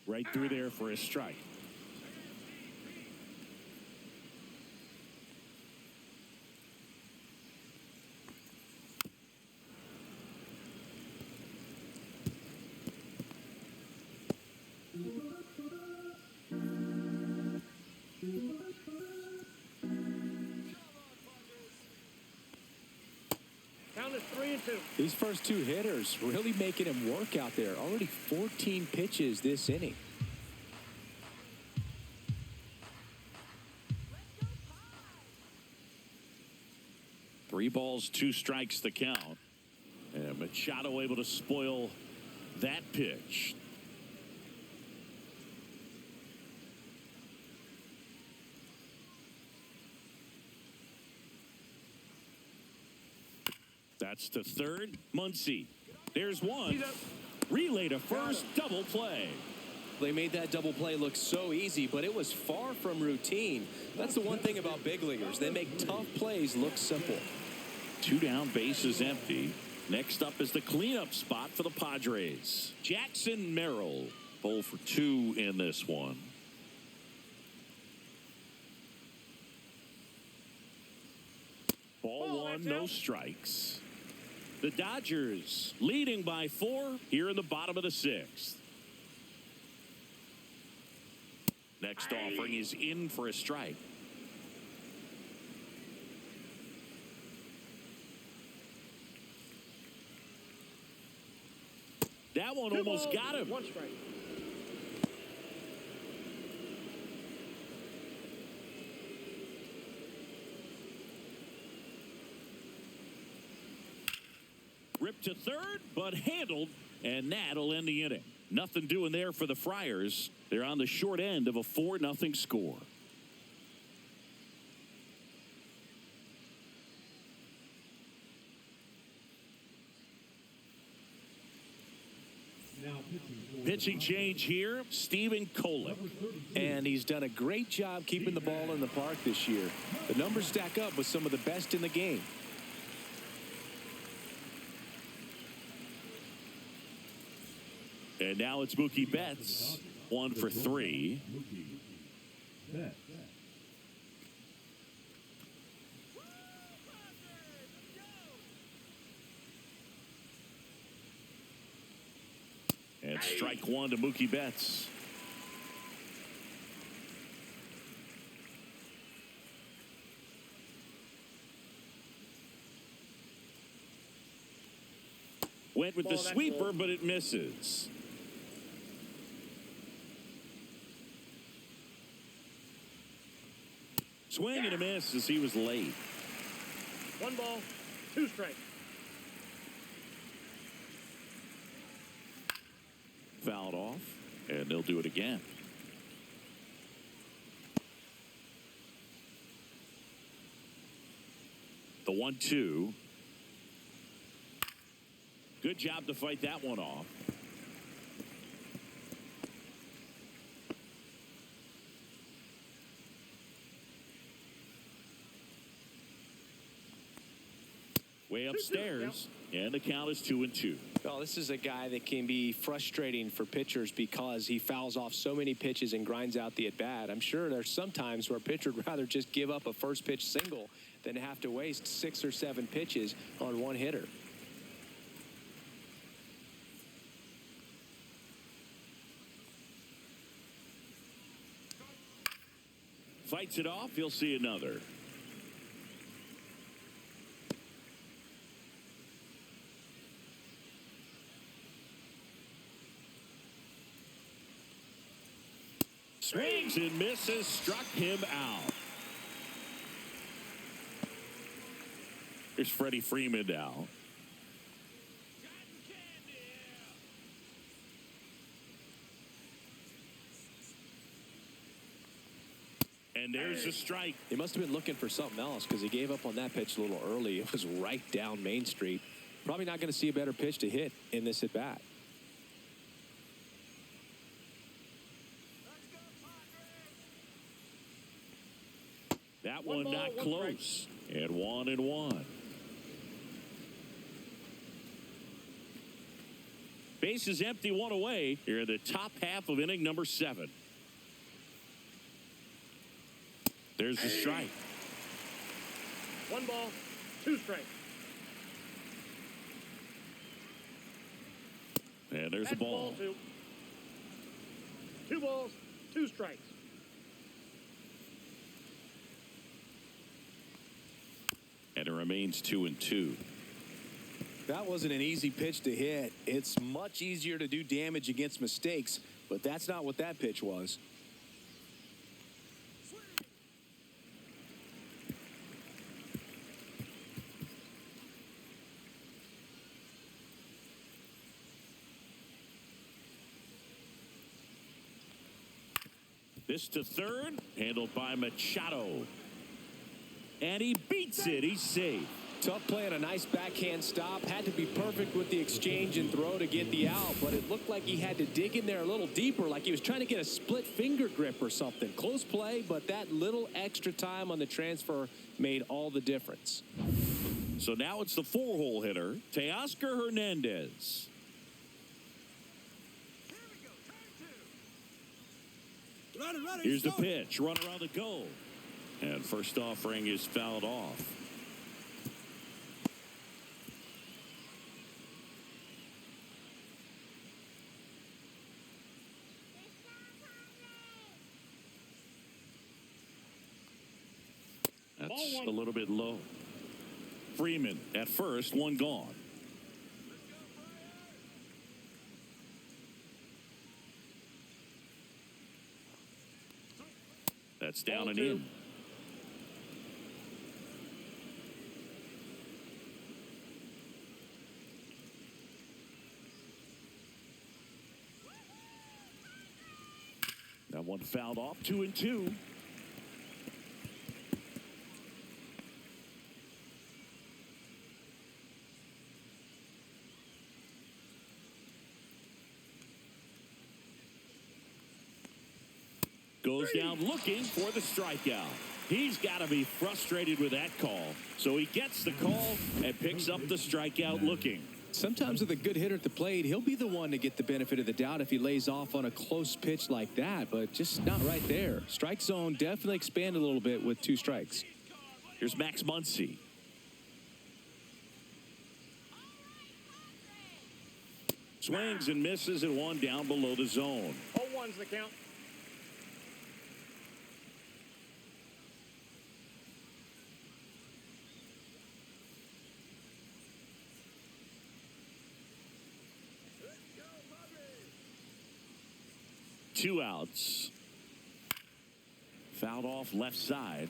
Right through there for a strike. Count is 3-2. These first 2 hitters really making him work out there. Already 14 pitches this inning. Three balls, 2 strikes the count. And Machado able to spoil that pitch. That's to third. Muncy. There's one. Relay to first. Double play. They made that double play look so easy, but it was far from routine. That's the one thing about big leaguers. They make tough plays look simple. 2 down, bases empty. Next up is the cleanup spot for the Padres. Jackson Merrill. 0 for 2 in this one. Ball 1, no strikes. The Dodgers leading by 4 here in the bottom of the 6th. Next offering is in for a strike. That one almost got him. 1 strike. Ripped to third, but handled, and that'll end the inning. Nothing doing there for the Friars. They're on the short end of a 4-0 score. Now Pitching change here, Stephen Kolek. And he's done a great job keeping the ball in the park this year. The numbers stack up with some of the best in the game. And now it's Mookie Betts, 1 for 3. Betts. And strike 1 to Mookie Betts. Went with the sweeper, but it misses. Swing and a miss as he was late. 1 ball, 2 strikes. Fouled off, and they'll do it again. The 1-2. Good job to fight that one off. Way upstairs, and the count is 2-2. Well, this is a guy that can be frustrating for pitchers because he fouls off so many pitches and grinds out the at-bat. I'm sure there's some times where a pitcher would rather just give up a first pitch single than have to waste 6 or 7 pitches on one hitter. Fights it off, he'll see another. Swings and misses, struck him out. Here's Freddie Freeman now. And there's a strike. He must have been looking for something else because he gave up on that pitch a little early. It was right down Main Street. Probably not going to see a better pitch to hit in this at-bat. That one not close. And 1-1. Base is empty, 1 away. Here in the top half of inning number 7. There's the strike. 1 ball, 2 strikes. And there's the ball. 2. 2 balls, 2 strikes. And it remains 2-2. That wasn't an easy pitch to hit. It's much easier to do damage against mistakes, but that's not what that pitch was. This to third, handled by Machado. And he beats it. He's safe. Tough play and a nice backhand stop. Had to be perfect with the exchange and throw to get the out, but it looked like he had to dig in there a little deeper, like he was trying to get a split finger grip or something. Close play, but that little extra time on the transfer made all the difference. So now it's the 4-hole hitter, Teoscar Hernandez. Here's the pitch. Runner on the go. And first offering is fouled off. That's a little bit low. Freeman at first, 1 gone. That's down and in. That one fouled off, 2-2. Goes down looking for the strikeout. He's got to be frustrated with that call. So he gets the call and picks up the strikeout looking. Sometimes with a good hitter at the plate, he'll be the one to get the benefit of the doubt if he lays off on a close pitch like that, but just not right there. Strike zone definitely expanded a little bit with 2 strikes. Here's Max Muncy. Swings and misses and 1 down below the zone. 0-1's the count. 2 outs. Fouled off left side.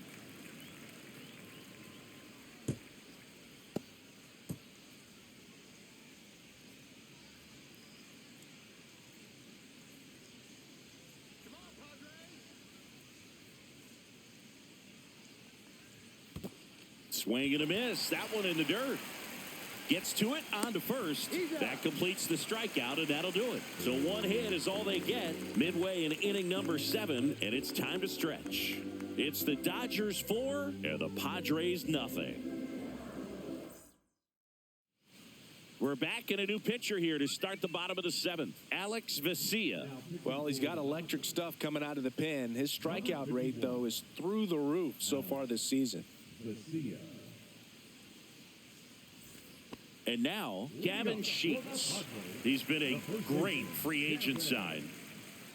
Swing and a miss. That one in the dirt. Gets to it, on to first. That completes the strikeout, and that'll do it. So 1 hit is all they get midway in inning number 7, and it's time to stretch. It's the Dodgers 4 and the Padres nothing. We're back in a new pitcher here to start the bottom of the 7th. Alex Vesia. Well, he's got electric stuff coming out of the pen. His strikeout rate, though, is through the roof so far this season. And now, Gavin Sheets. He's been a great free agent sign.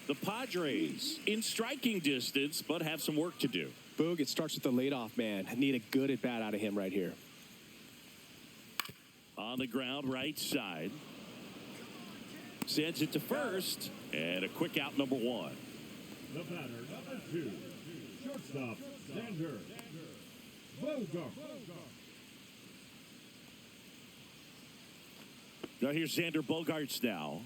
The Padres in striking distance, but have some work to do. Boog, it starts with the leadoff man. I need a good at-bat out of him right here. On the ground, right side. Sends it to first, and a quick out, number 1. The batter, number 2, shortstop, Xander Bogart. Now here's Xander Bogaerts now.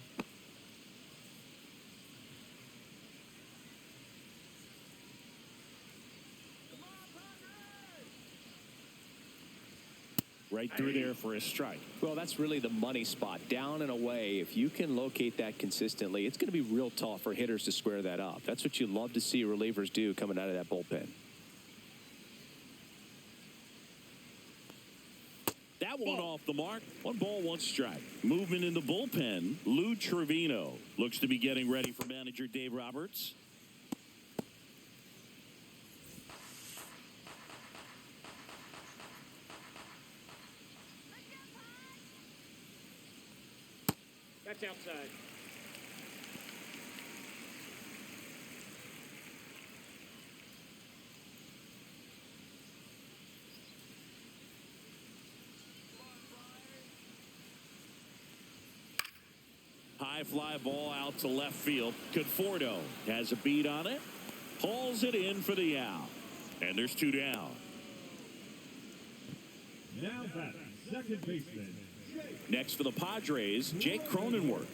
Right through there for a strike. Well, that's really the money spot. Down and away, if you can locate that consistently, it's going to be real tough for hitters to square that up. That's what you love to see relievers do coming out of that bullpen. That one off the mark. 1 ball, 1 strike. Movement in the bullpen. Lou Trevino looks to be getting ready for manager Dave Roberts. That's outside. High fly ball out to left field. Conforto has a beat on it. Hauls it in for the out. And there's 2 down. Now batting, second baseman. Next for the Padres, Jake Cronenworth.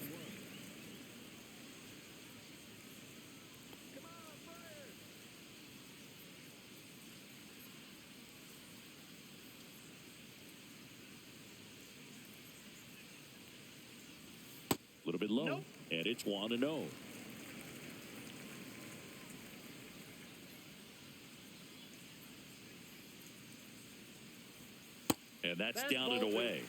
A little bit low, and it's 1-0. And that's down and away.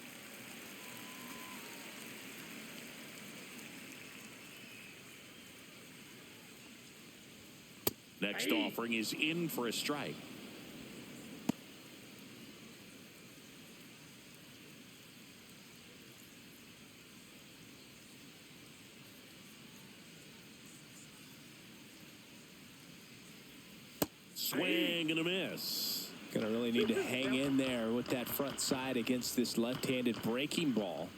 Next offering is in for a strike. Swing and a miss. Going to really need to hang in there with that front side against this left-handed breaking ball.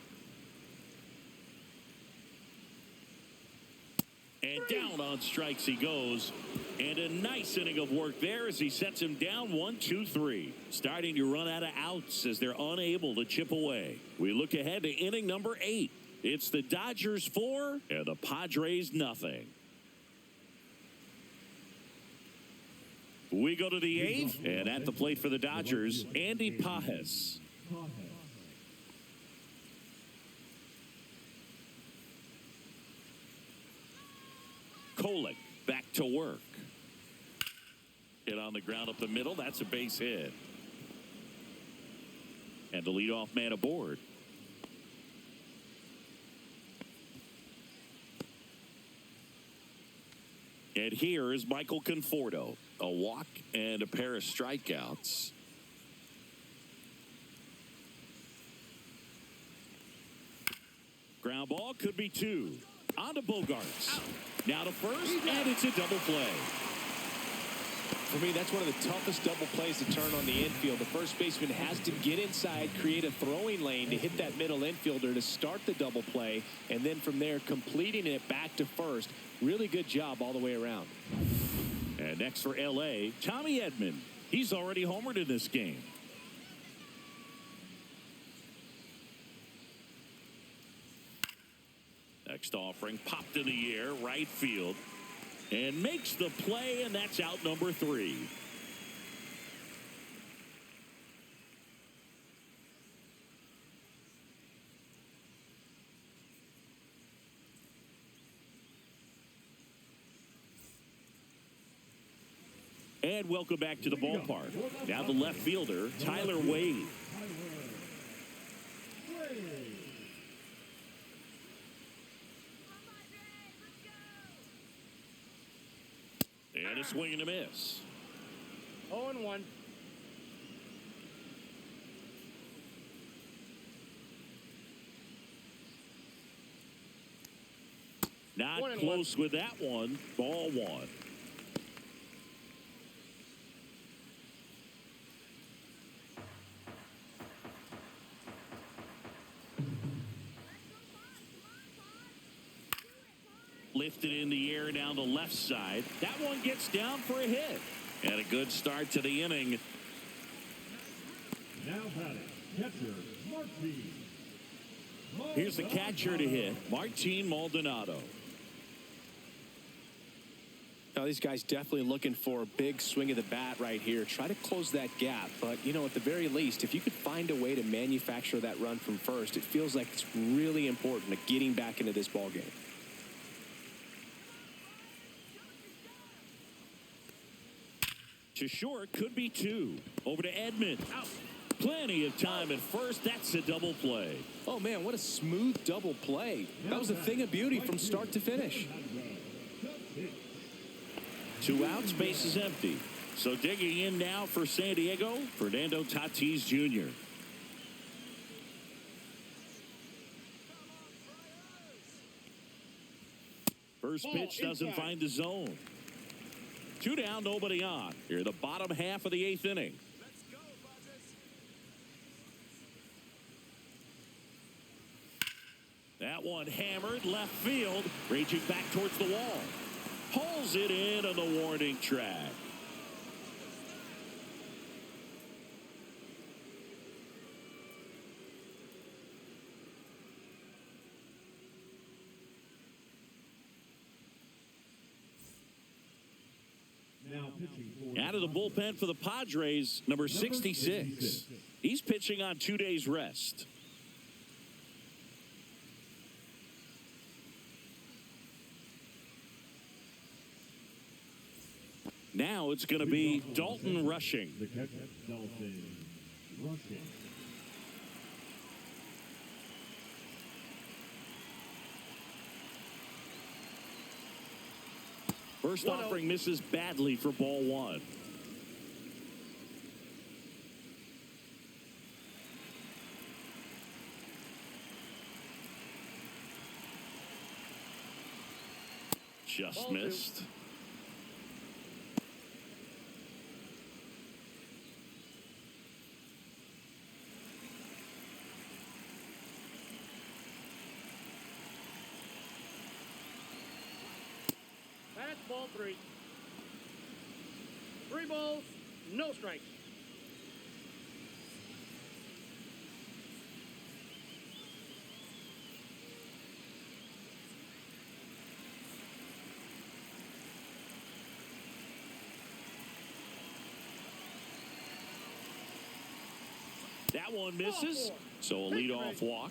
And down on strikes he goes. And a nice inning of work there as he sets him down 1-2-3. Starting to run out of outs as they're unable to chip away. We look ahead to inning number 8. It's the Dodgers 4 and the Padres nothing. We go to the 8th, and at the plate for the Dodgers, Andy Pajes. Kolek back to work. Hit on the ground up the middle. That's a base hit. And the leadoff man aboard. And here is Michael Conforto. A walk and a pair of strikeouts. Ground ball could be 2. On to Bogaerts. Now to first, and it's a double play. For me, that's one of the toughest double plays to turn on the infield. The first baseman has to get inside, create a throwing lane to hit that middle infielder to start the double play, and then from there completing it back to first. Really good job all the way around. And next for L.A., Tommy Edman. He's already homered in this game. Next offering popped in the air, right field, and makes the play, and that's out number 3. And welcome back to the ballpark. Now the left fielder, Tyler Wade. And a swing and a miss. 0-1. Not close with that one. Ball 1. Lifted in the air down the left side. That one gets down for a hit. And a good start to the inning. Now batting, catcher, Martin. Here's the catcher to hit, Martin Maldonado. Now, these guys definitely looking for a big swing of the bat right here. Try to close that gap. But, you know, at the very least, if you could find a way to manufacture that run from first, it feels like it's really important to getting back into this ball game. To short, could be 2. Over to Edman. Out. Plenty of time at first. That's a double play. Oh, man, what a smooth double play. That was a thing of beauty from start to finish. 2 outs, base is empty. So digging in now for San Diego, Fernando Tatis Jr. First pitch doesn't find the zone. 2 down, nobody on. Here, the bottom half of the 8th inning. Let's go, Padres. That one hammered left field, raging back towards the wall. Pulls it in on the warning track. Now pitching for Out of the bullpen for the Padres, number 66. He's pitching on 2 days rest. Now it's going to be Dalton Rushing. the catcher, Dalton Rushing. First offering misses badly for ball 1. Just missed. That's ball 3. 3 balls, no strikes. That one misses. So a leadoff walk.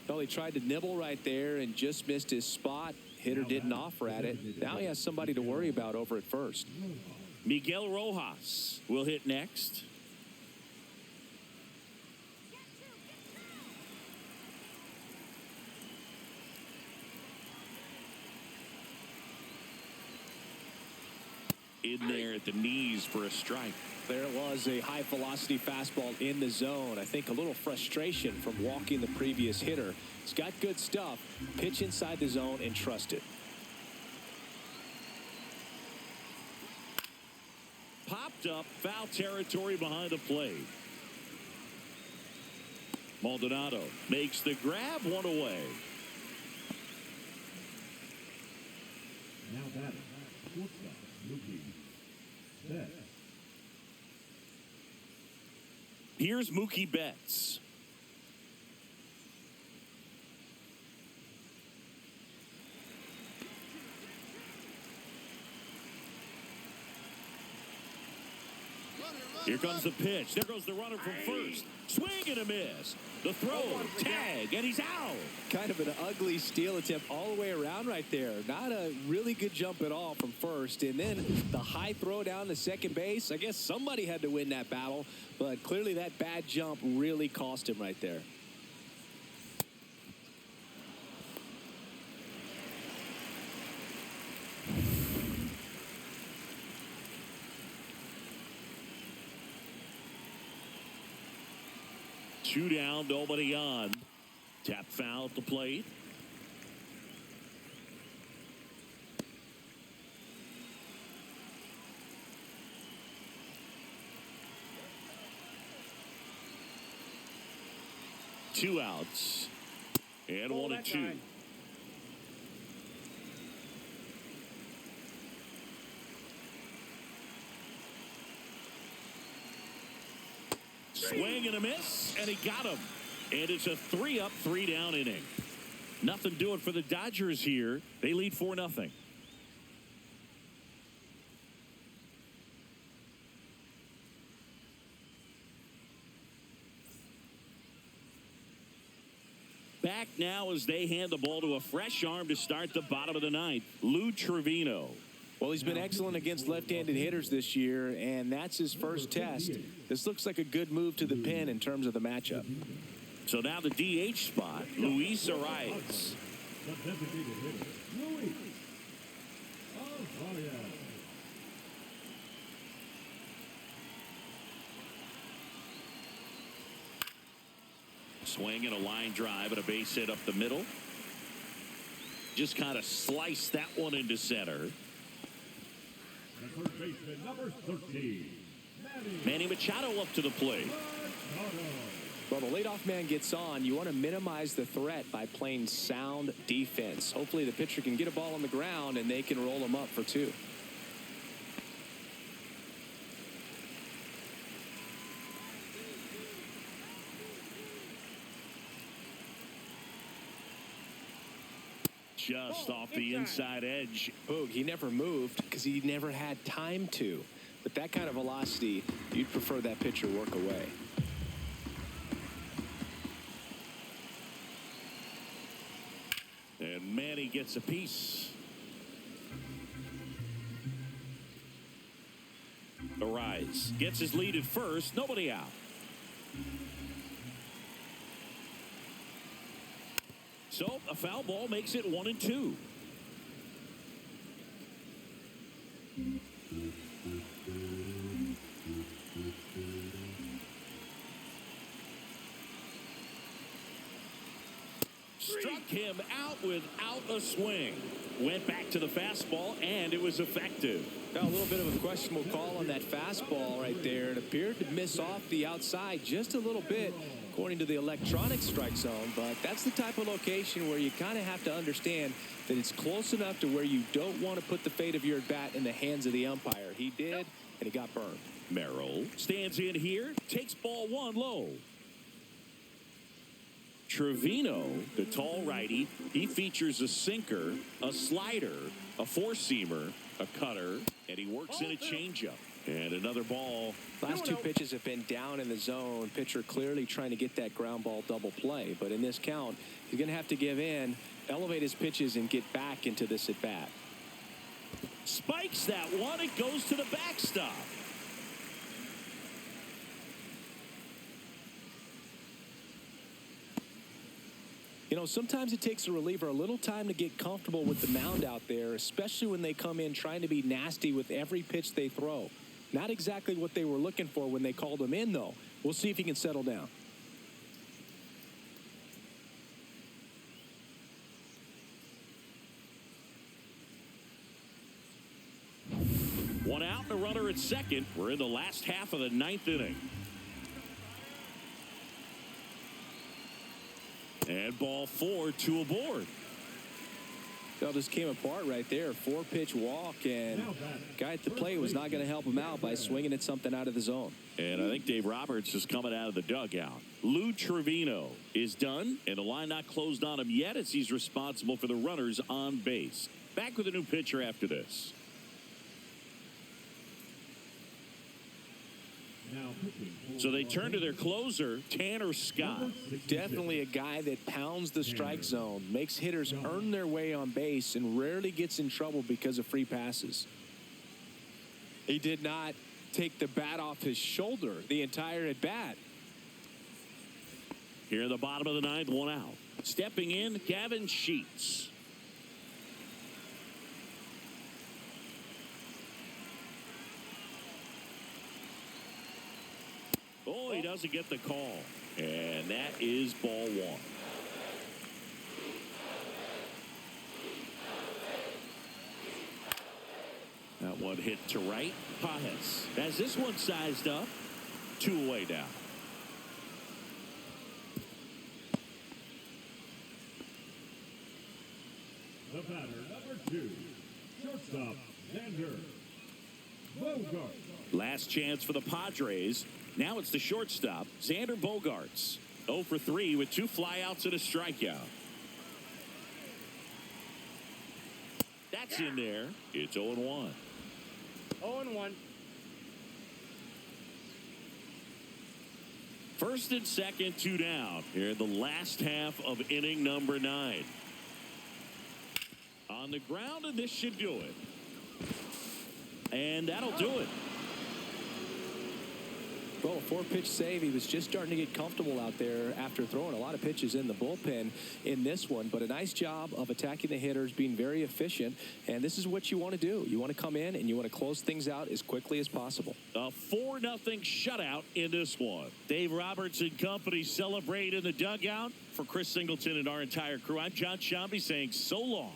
Well, he tried to nibble right there and just missed his spot. Hitter didn't offer at it. Now he has somebody to worry about over at first. Miguel Rojas will hit next. In there at the knees for a strike. There was a high velocity fastball in the zone. I think a little frustration from walking the previous hitter. He's got good stuff. Pitch inside the zone and trust it. popped up. Foul territory behind the plate. Maldonado makes the grab, one away. Now batting, shortstop, Mookie Betts. Here's Mookie Betts. Here comes the pitch. There goes the runner from first. Swing and a miss. The throw, tag, and he's out. Kind of an ugly steal attempt all the way around right there. Not a really good jump at all from first. And then the high throw down to second base. I guess somebody had to win that battle, but clearly that bad jump really cost him right there. Two down, nobody on. Tap foul at the plate. Two outs. And Oh, 1-2. guy. Swing and a miss, and he got him. And it's a 3-up, 3-down inning. Nothing doing for the Dodgers here. They lead 4-0. Back now as they hand the ball to a fresh arm to start the bottom of the ninth, Lou Trevino. Well, he's been excellent against left-handed hitters this year, and that's his first test. This looks like a good move to the pin in terms of the matchup. So now the DH spot, Luis Arias. The designated hitter, Luis Arias. Swing and a line drive and a base hit up the middle. Just kind of sliced that one into center. The first baseman, number 13, Manny Machado up to the plate. Machado. Well, the leadoff man gets on. You want to minimize the threat by playing sound defense. Hopefully the pitcher can get a ball on the ground and they can roll him up for two. Just off the inside edge. Boog, he never moved because he never had time to. But that kind of velocity, you'd prefer that pitcher work away. And Manny gets a piece. Arias gets his lead at first. Nobody out. So a foul ball makes it 1-2. Struck him out without a swing. Went back to the fastball, and it was effective. Now, a little bit of a questionable call on that fastball right there. It appeared to miss off the outside just a little bit, according to the electronic strike zone. But that's the type of location where you kind of have to understand that it's close enough to where you don't want to put the fate of your at-bat in the hands of the umpire. He did, and he got burned. Merrill stands in here, takes ball one low. Trevino, the tall righty, he features a sinker, a slider, a four-seamer, a cutter, and he works in a changeup. And another ball. Last two pitches have been down in the zone. Pitcher clearly trying to get that ground ball double play. But in this count, he's going to have to give in, elevate his pitches, and get back into this at-bat. Spikes that one. It goes to the backstop. You know, sometimes it takes a reliever a little time to get comfortable with the mound out there, especially when they come in trying to be nasty with every pitch they throw. Not exactly what they were looking for when they called him in, though. We'll see if he can settle down. One out, and the runner at second. We're in the last half of the 9th inning. And ball 4, 2 aboard. That just came apart right there. 4-pitch walk, and guy at the plate was not going to help him out by swinging at something out of the zone. And I think Dave Roberts is coming out of the dugout. Lou Trevino is done, and the line not closed on him yet as he's responsible for the runners on base. Back with a new pitcher after this. So they turn to their closer, Tanner Scott. Definitely a guy that pounds the strike zone, makes hitters earn their way on base, and rarely gets in trouble because of free passes. He did not take the bat off his shoulder the entire at bat. Here in the bottom of the 9th, 1 out. Stepping in, Gavin Sheets. Oh, he doesn't get the call. And that is ball 1. That one hit to right. Pajes has this one sized up. 2 away now. The batter, number 2, shortstop, Xander Bogaerts. Last chance for the Padres. Now it's the shortstop, Xander Bogaerts. 0 for 3 with 2 flyouts and a strikeout. That's in there. It's 0-1. 0-1. First and second, 2 down. Here in the last half of inning number 9. On the ground, and this should do it. And that'll do it. Well, a 4-pitch save. He was just starting to get comfortable out there after throwing a lot of pitches in the bullpen in this one. But a nice job of attacking the hitters, being very efficient. And this is what you want to do. You want to come in and you want to close things out as quickly as possible. A 4-0 shutout in this one. Dave Roberts and company celebrate in the dugout. For Chris Singleton and our entire crew, I'm John Shambi saying so long.